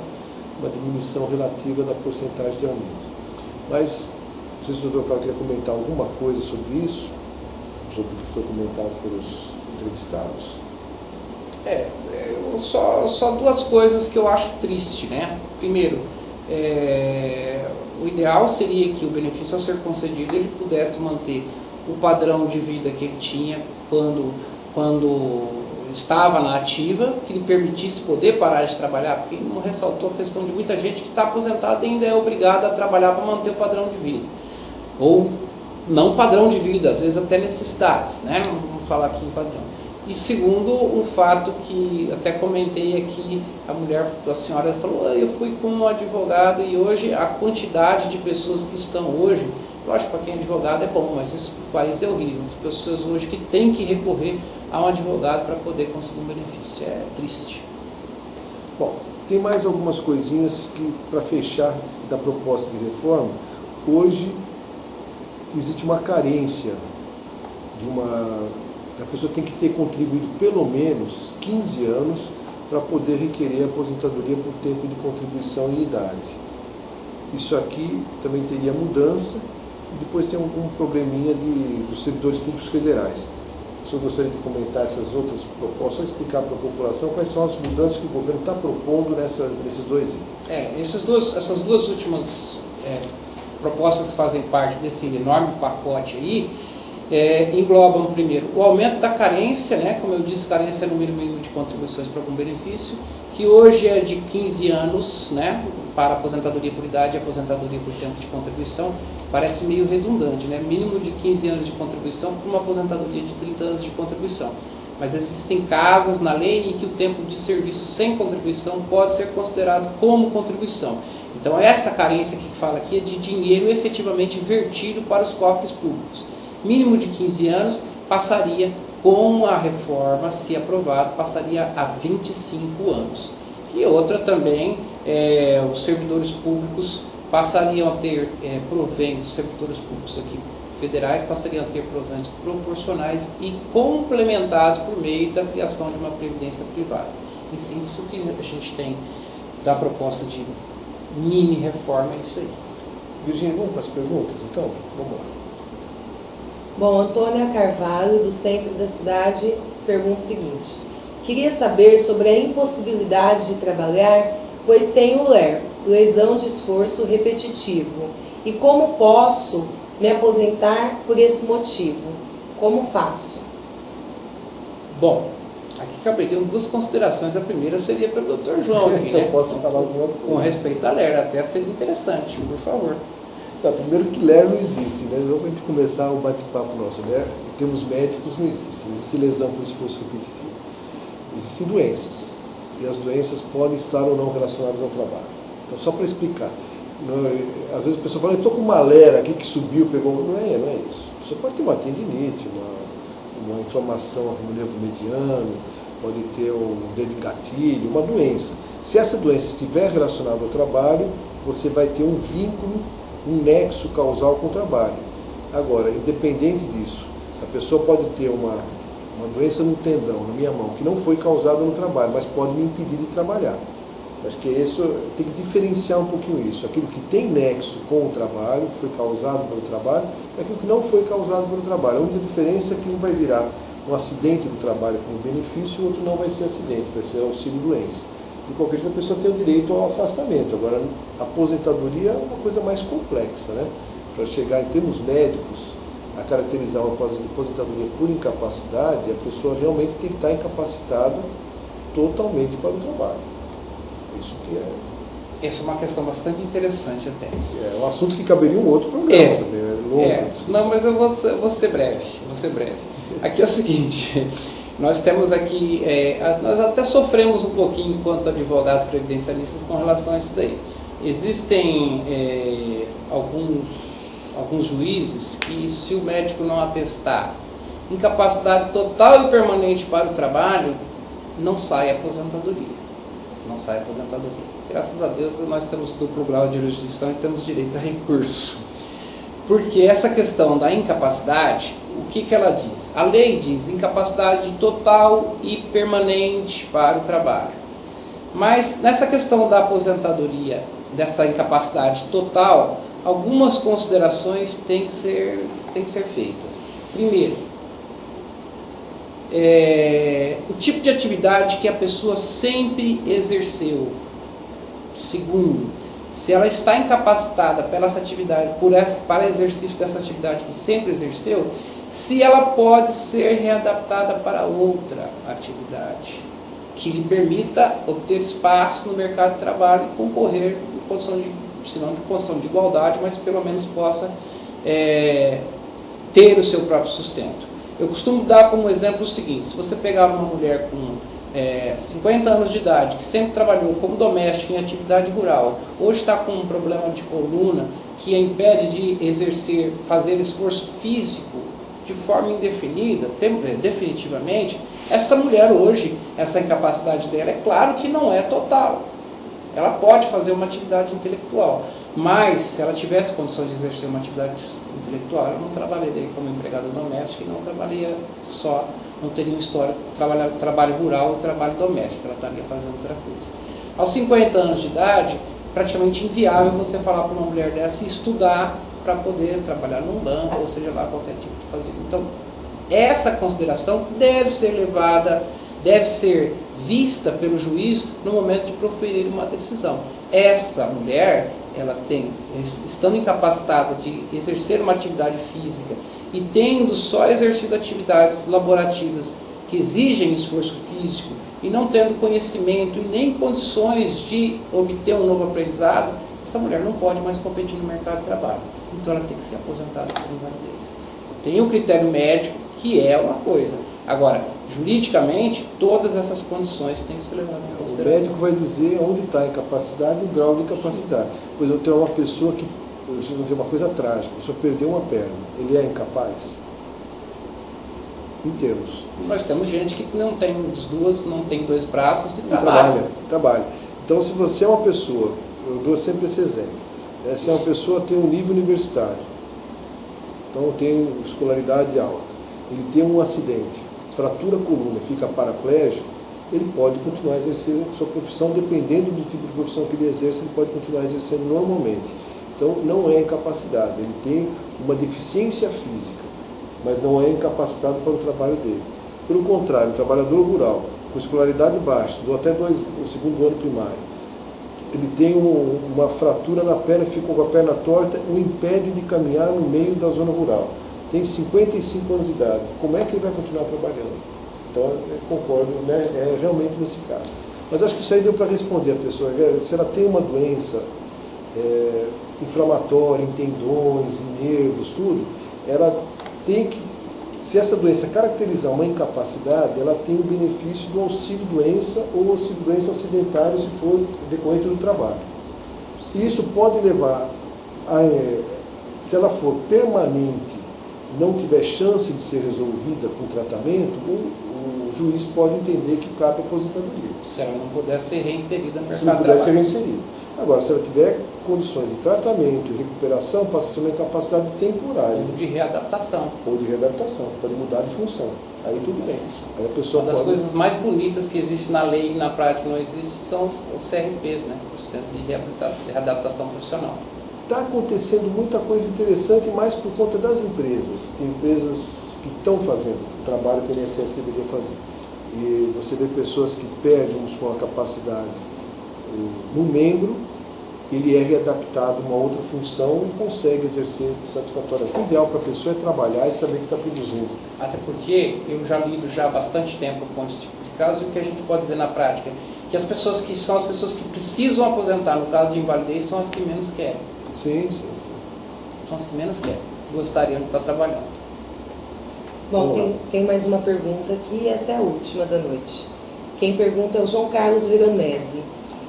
diminuição relativa da porcentagem de aumento. Mas, não sei se o doutor Carlos queria comentar alguma coisa sobre isso, sobre o que foi comentado pelos entrevistados. Só 2 coisas que eu acho triste, né? Primeiro, o ideal seria que o benefício a ser concedido ele pudesse manter o padrão de vida que ele tinha quando estava na ativa, que lhe permitisse poder parar de trabalhar, porque não ressaltou a questão de muita gente que está aposentada e ainda é obrigada a trabalhar para manter o padrão de vida. Ou não padrão de vida, às vezes até necessidades, né? Não vamos falar aqui em padrão. E segundo, um fato que até comentei aqui, a senhora falou, eu fui com um advogado e hoje a quantidade de pessoas que estão hoje, lógico, para quem é advogado é bom, mas isso no país é horrível. As pessoas hoje que têm que recorrer a um advogado para poder conseguir um benefício. É triste. Bom, tem mais algumas coisinhas que, para fechar da proposta de reforma, hoje existe uma carência a pessoa tem que ter contribuído pelo menos 15 anos para poder requerer aposentadoria por tempo de contribuição e idade. Isso aqui também teria mudança, e depois tem algum probleminha dos servidores públicos federais. O senhor gostaria de comentar essas outras propostas, explicar para a população quais são as mudanças que o governo está propondo nesses dois itens? Essas duas últimas propostas que fazem parte desse enorme pacote aí, englobam, primeiro, o aumento da carência, né, como eu disse, carência é no mínimo de contribuições para algum benefício, que hoje é de 15 anos, né, para aposentadoria por idade e aposentadoria por tempo de contribuição. Parece meio redundante, né, mínimo de 15 anos de contribuição para uma aposentadoria de 30 anos de contribuição. Mas existem casos na lei em que o tempo de serviço sem contribuição pode ser considerado como contribuição. Então essa carência que fala aqui é de dinheiro efetivamente vertido para os cofres públicos. Mínimo de 15 anos passaria, com a reforma, se aprovado, passaria a 25 anos. E outra também, os servidores públicos passariam a ter proventos, servidores públicos aqui federais passariam a ter proventos proporcionais e complementados por meio da criação de uma previdência privada. Em síntese, o que a gente tem da proposta de mini reforma é isso aí. Virgínia, vamos para as perguntas, então? Vamos lá. Bom, Antônia Carvalho, do centro da cidade, pergunta o seguinte: queria saber sobre a impossibilidade de trabalhar, pois tenho LER, lesão de esforço repetitivo, e como posso me aposentar por esse motivo? Como faço? Bom, aqui caberiam duas considerações. A primeira seria para o Dr. João aqui, né? Eu posso falar alguma coisa? Com respeito à LER, até seria interessante, por favor. Primeiro que LER não existe, né? Vamos a gente começar o bate-papo nosso. LER, em termos médicos, não existe. Não existe lesão por esforço repetitivo. Existem doenças. E as doenças podem estar ou não relacionadas ao trabalho. Então, só para explicar. Às vezes a pessoa fala, eu estou com uma lera aqui que subiu, pegou. Não é isso. Você pode ter uma tendinite, uma inflamação aqui no nervo mediano, pode ter um dedo em gatilho, uma doença. Se essa doença estiver relacionada ao trabalho, você vai ter um vínculo, um nexo causal com o trabalho. Agora, independente disso, a pessoa pode ter uma doença no tendão, na minha mão, que não foi causada no trabalho, mas pode me impedir de trabalhar. Acho que isso tem que diferenciar um pouquinho isso. Aquilo que tem nexo com o trabalho, que foi causado pelo trabalho, é aquilo que não foi causado pelo trabalho. A única diferença é que um vai virar um acidente do trabalho como benefício, o outro não vai ser acidente, vai ser auxílio-doença. De qualquer jeito, a pessoa tem o direito ao afastamento. Agora, a aposentadoria é uma coisa mais complexa, né? Para chegar em termos médicos a caracterizar uma aposentadoria por incapacidade, a pessoa realmente tem que estar incapacitada totalmente para o trabalho. Isso que é. Essa é uma questão bastante interessante até. É um assunto que caberia um outro programa também. É longo, não, mas eu vou ser breve. Aqui é o seguinte, nós temos aqui, nós até sofremos um pouquinho enquanto advogados previdencialistas com relação a isso daí. Existem alguns juízes que, se o médico não atestar incapacidade total e permanente para o trabalho, não sai aposentadoria. Graças a Deus nós temos duplo grau de jurisdição e temos direito a recurso. Porque essa questão da incapacidade, o que ela diz? A lei diz incapacidade total e permanente para o trabalho. Mas nessa questão da aposentadoria, dessa incapacidade total, algumas considerações têm que ser feitas. Primeiro, o tipo de atividade que a pessoa sempre exerceu. Segundo, se ela está incapacitada pela essa atividade, para exercício dessa atividade que sempre exerceu, se ela pode ser readaptada para outra atividade que lhe permita obter espaço no mercado de trabalho e concorrer em condição se não em condição de igualdade, mas pelo menos possa ter o seu próprio sustento. Eu costumo dar como exemplo o seguinte: se você pegar uma mulher com 50 anos de idade, que sempre trabalhou como doméstica em atividade rural, hoje está com um problema de coluna que a impede de exercer, fazer esforço físico de forma indefinida, definitivamente, essa mulher hoje, essa incapacidade dela, é claro que não é total. ela pode fazer uma atividade intelectual, mas se ela tivesse condições de exercer uma atividade intelectual, ela não trabalharia como empregada doméstica e não trabalharia só, não teria um histórico, trabalho rural e trabalho doméstico, ela estaria fazendo outra coisa. Aos 50 anos de idade, praticamente inviável você falar para uma mulher dessa estudar para poder trabalhar num banco, ou seja lá, qualquer tipo de fazer. Então, essa consideração deve ser levada, deve ser vista pelo juiz no momento de proferir uma decisão. Essa mulher, ela tem, estando incapacitada de exercer uma atividade física e tendo só exercido atividades laborativas que exigem esforço físico e não tendo conhecimento e nem condições de obter um novo aprendizado, essa mulher não pode mais competir no mercado de trabalho. Então ela tem que ser aposentada por invalidez. Tem um critério médico, que é uma coisa. Agora, juridicamente, todas essas condições têm que ser levadas em consideração. O médico vai dizer onde está a incapacidade e o grau de incapacidade. Por exemplo, tem uma pessoa que, vou dizer uma coisa trágica, a pessoa perdeu uma perna, ele é incapaz? Em termos. Nós temos gente que não tem as duas, não tem dois braços e trabalha. Então, se você é uma pessoa, eu dou sempre esse exemplo, né? Se é uma pessoa que tem um nível universitário, então tem escolaridade alta, ele tem um acidente, fratura a coluna, fica paraplégico, ele pode continuar exercendo sua profissão, dependendo do tipo de profissão que ele exerce, ele pode continuar exercendo normalmente. Então, não é incapacidade, ele tem uma deficiência física, mas não é incapacitado para o trabalho dele. Pelo contrário, um trabalhador rural, com escolaridade baixa, ou até o segundo ano primário, ele tem uma fratura na perna, ficou com a perna torta, o impede de caminhar no meio da zona rural. Tem 55 anos de idade. Como é que ele vai continuar trabalhando? Então, eu concordo, né? É realmente nesse caso. Mas acho que isso aí deu para responder a pessoa. Se ela tem uma doença inflamatória, em tendões, em nervos, tudo, ela tem que, se essa doença caracterizar uma incapacidade, ela tem o benefício do auxílio-doença ou auxílio-doença acidentário, se for decorrente do trabalho. E isso pode levar, se ela for permanente e não tiver chance de ser resolvida com tratamento, o juiz pode entender que cabe aposentadoria. Se ela não puder ser reinserida no mercado de trabalho. Se não puder ser reinserida. Agora, se ela tiver condições de tratamento e recuperação, passa a ser uma incapacidade temporária. Ou de readaptação. Pode mudar de função. Aí tudo bem. Aí a pessoa uma das coisas mais bonitas que existe na lei e na prática não existe são os CRPs, né? O Centro de Readaptação Profissional. Está acontecendo muita coisa interessante, mas por conta das empresas. Tem empresas que estão fazendo o trabalho que o INSS deveria fazer. E você vê pessoas que perdem com a capacidade no membro, ele é readaptado a uma outra função e consegue exercer satisfatoriamente. O ideal para a pessoa é trabalhar e saber que está produzindo. Até porque eu já lido já há bastante tempo com esse tipo de caso, e o que a gente pode dizer na prática? Que as pessoas que são as pessoas que precisam aposentar no caso de invalidez são as que menos querem. Sim. São as que menos querem. Gostariam de estar trabalhando. Bom, tem mais uma pergunta aqui, essa é a última da noite. Quem pergunta é o João Carlos Veronese.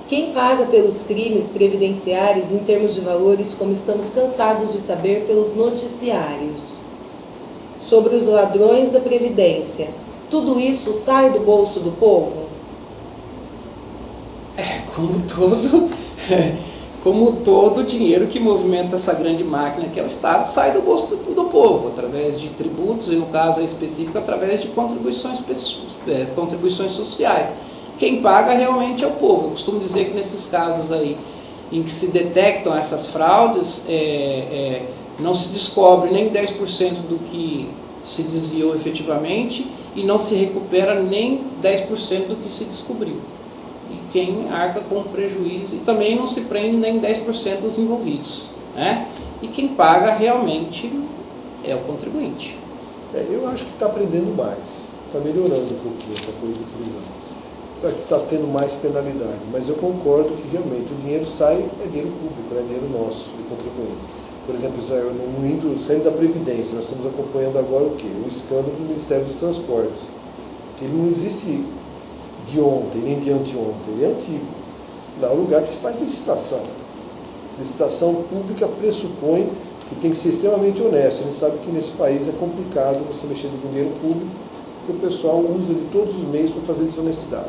Quem paga pelos crimes previdenciários em termos de valores, como estamos cansados de saber pelos noticiários? Sobre os ladrões da Previdência, tudo isso sai do bolso do povo? Como todo dinheiro que movimenta essa grande máquina que é o Estado, sai do bolso do povo, através de tributos, e no caso específico, através de contribuições sociais. Quem paga realmente é o povo. Eu costumo dizer que nesses casos aí, em que se detectam essas fraudes, não se descobre nem 10% do que se desviou efetivamente e não se recupera nem 10% do que se descobriu. E quem arca com prejuízo, e também não se prende nem 10% dos envolvidos, né? E quem paga realmente é o contribuinte. Eu acho que está aprendendo mais, está melhorando um pouquinho essa coisa de prisão. Acho que está tendo mais penalidade, mas eu concordo que realmente o dinheiro sai, é dinheiro público, é dinheiro nosso, do contribuinte. Por exemplo, saindo da Previdência, nós estamos acompanhando agora o quê? O escândalo do Ministério dos Transportes, que ele não existe de ontem, nem de anteontem, ele é antigo. Lá é um lugar que se faz licitação. Licitação pública pressupõe que tem que ser extremamente honesto. A gente sabe que nesse país é complicado você mexer com dinheiro público, porque o pessoal usa de todos os meios para fazer desonestidade.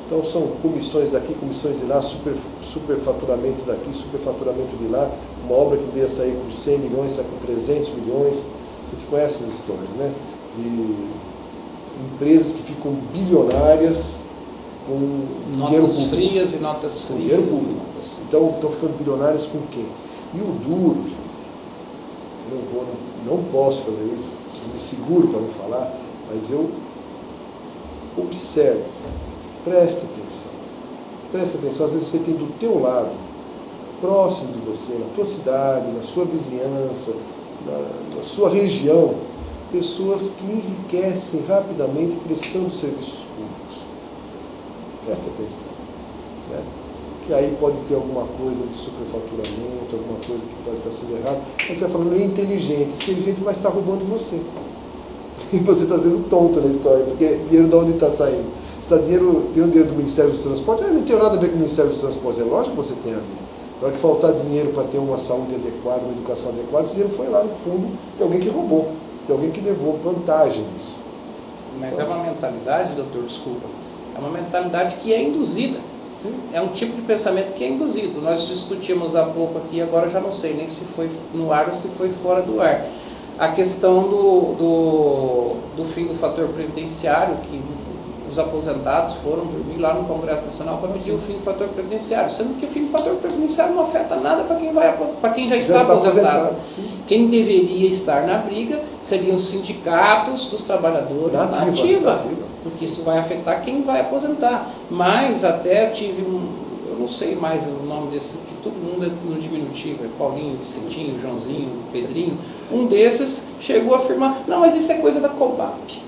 Então são comissões daqui, comissões de lá, superfaturamento daqui, superfaturamento de lá. Uma obra que devia sair por 100 milhões, sai por 300 milhões. A gente conhece essas histórias, né? De empresas que ficam bilionárias com dinheiro Notas público. frias e notas Com frias. dinheiro público. Então estão ficando bilionárias com quem? E o duro, gente, eu não posso fazer isso, eu me seguro para não falar, mas eu observo, gente. Preste atenção. Preste atenção, às vezes você tem do teu lado, próximo de você, na tua cidade, na sua vizinhança, na sua região, pessoas que enriquecem rapidamente prestando serviços públicos. Preste atenção. Né? Que aí pode ter alguma coisa de superfaturamento, alguma coisa que pode estar sendo errada. Aí você vai falando, ele é inteligente, mas está roubando você. E você está sendo tonto na história, porque dinheiro de onde está saindo? Você está tirando dinheiro do Ministério dos Transportes? Não tem nada a ver com o Ministério dos Transportes, é lógico que você tem a ver. Na hora que faltar dinheiro para ter uma saúde adequada, uma educação adequada, esse dinheiro foi lá no fundo de alguém que roubou, de alguém que levou vantagem nisso. Mas é uma mentalidade, doutor, desculpa, é uma mentalidade que é induzida. Sim. É um tipo de pensamento que é induzido. Nós discutimos há pouco aqui, agora já não sei nem se foi no ar ou se foi fora do ar. A questão do fim do fator previdenciário, que os aposentados foram dormir lá no Congresso Nacional para pedir o fim do fator previdenciário, sendo que o fim do fator previdenciário não afeta nada para quem já está aposentado. Quem deveria estar na briga seriam os sindicatos dos trabalhadores na ativa, porque isso vai afetar quem vai aposentar. Mas até tive eu não sei mais o nome desse, que todo mundo é no diminutivo, é Paulinho, Vicentinho, Joãozinho, Pedrinho. Um desses chegou a afirmar, não, mas isso é coisa da COBAP.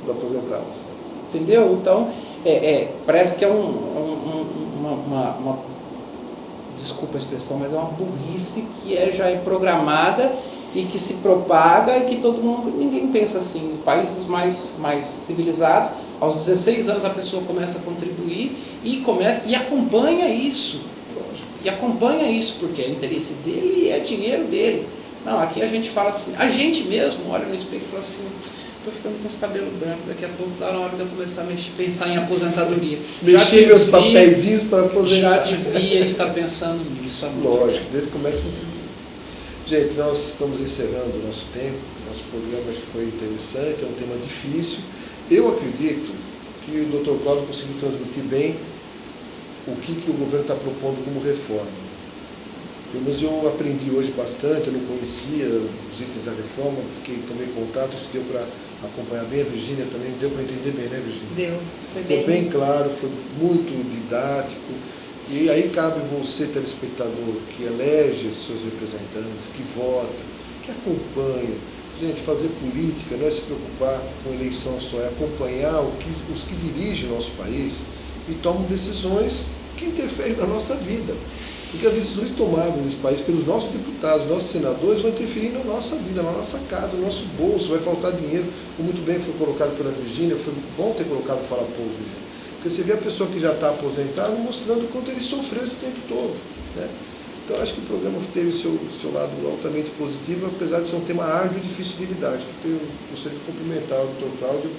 Dos aposentados. Entendeu? Então, parece que é uma desculpa a expressão, mas é uma burrice que já é programada e que se propaga e que todo mundo, ninguém pensa assim. Em países mais civilizados, aos 16 anos a pessoa começa a contribuir e acompanha isso. E acompanha isso porque é interesse dele e é dinheiro dele. Não, aqui a gente fala assim, a gente mesmo olha no espelho e fala assim, estou ficando com os cabelos brancos, daqui a pouco está na hora de eu começar a pensar em aposentadoria. Mexer meus papeizinhos para aposentar. Já devia estar pensando nisso agora. Lógico, desde que comece a contribuir. Gente, nós estamos encerrando o nosso tempo, nosso programa foi interessante, é um tema difícil. Eu acredito que o Dr. Cláudio conseguiu transmitir bem o que o governo está propondo como reforma. Pelo menos eu aprendi hoje bastante, eu não conhecia os itens da reforma, tomei contato, acho que deu para acompanhar bem. A Virgínia também deu para entender bem, né, Virgínia? Deu. Ficou bem claro, foi muito didático. E aí cabe você, telespectador, que elege seus representantes, que vota, que acompanha. Gente, fazer política não é se preocupar com eleição só, é acompanhar os que dirigem o nosso país e tomam decisões que interferem na nossa vida. Porque as decisões tomadas nesse país pelos nossos deputados, nossos senadores, vão interferir na nossa vida, na nossa casa, no nosso bolso, vai faltar dinheiro, como muito bem foi colocado pela Virgínia, foi bom ter colocado o Fala Povo, Virgínia. Porque você vê a pessoa que já está aposentada mostrando o quanto ele sofreu esse tempo todo. Né? Então acho que o programa teve o seu lado altamente positivo, apesar de ser um tema árduo e difícil de lidar. Acho que eu gostaria de cumprimentar o Dr. Cláudio,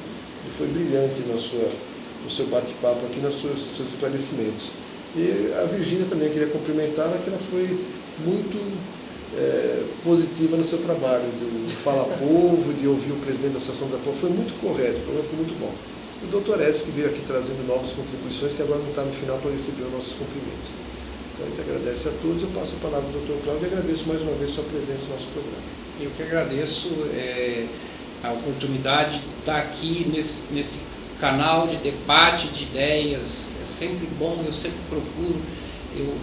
que foi brilhante no seu bate-papo aqui, nos seus esclarecimentos. E a Virgínia também queria cumprimentá-la, que ela foi muito positiva no seu trabalho, de Fala Povo, de ouvir o presidente da Associação dos Apoios, foi muito correto, o programa foi muito bom. E o Dr. Edson, que veio aqui trazendo novas contribuições, que agora não está no final para receber os nossos cumprimentos. Então a gente agradece a todos, eu passo a palavra ao Dr. Cláudio e agradeço mais uma vez a sua presença no nosso programa. Eu que agradeço a oportunidade de estar aqui nesse canal de debate de ideias, é sempre bom, eu sempre procuro,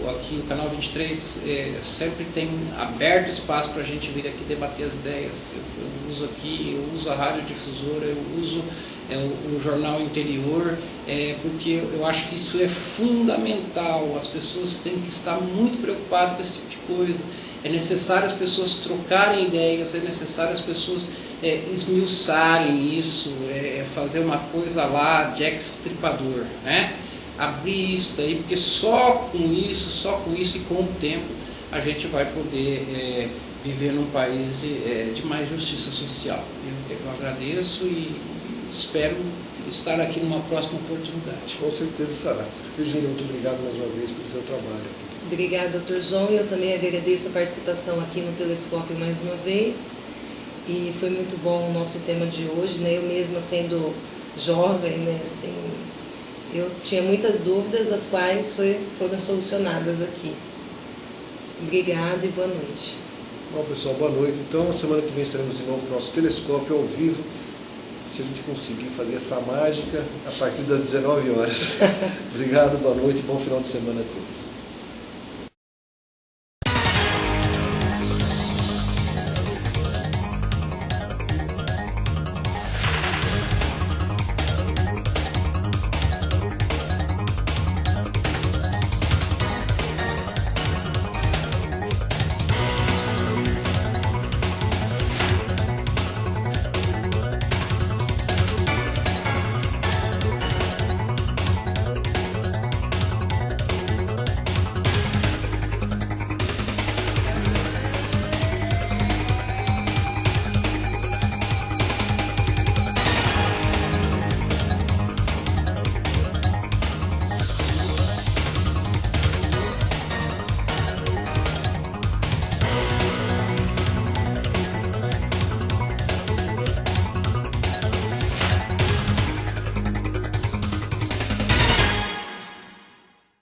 aqui o Canal 23 sempre tem aberto espaço para a gente vir aqui debater as ideias, eu uso a rádio difusora, eu uso o Jornal Interior, porque eu acho que isso é fundamental, as pessoas têm que estar muito preocupadas com esse tipo de coisa, é necessário as pessoas trocarem ideias, é necessário as pessoas esmiuçarem isso, fazer uma coisa lá, Jack Stripador, né? Abrir isso daí, porque só com isso e com o tempo a gente vai poder viver num país de mais justiça social. Eu agradeço e espero estar aqui numa próxima oportunidade. Com certeza estará. Virgínia, muito obrigado mais uma vez pelo seu trabalho. Obrigada, doutor João. Eu também agradeço a participação aqui no Telescópio mais uma vez. E foi muito bom o nosso tema de hoje, né? Eu mesma sendo jovem, né? Assim, eu tinha muitas dúvidas, as quais foram solucionadas aqui. Obrigada e boa noite. Bom, pessoal, boa noite. Então, a semana que vem estaremos de novo no nosso Telescópio ao vivo, se a gente conseguir fazer essa mágica a partir das 19 horas. Obrigado, boa noite e bom final de semana a todos.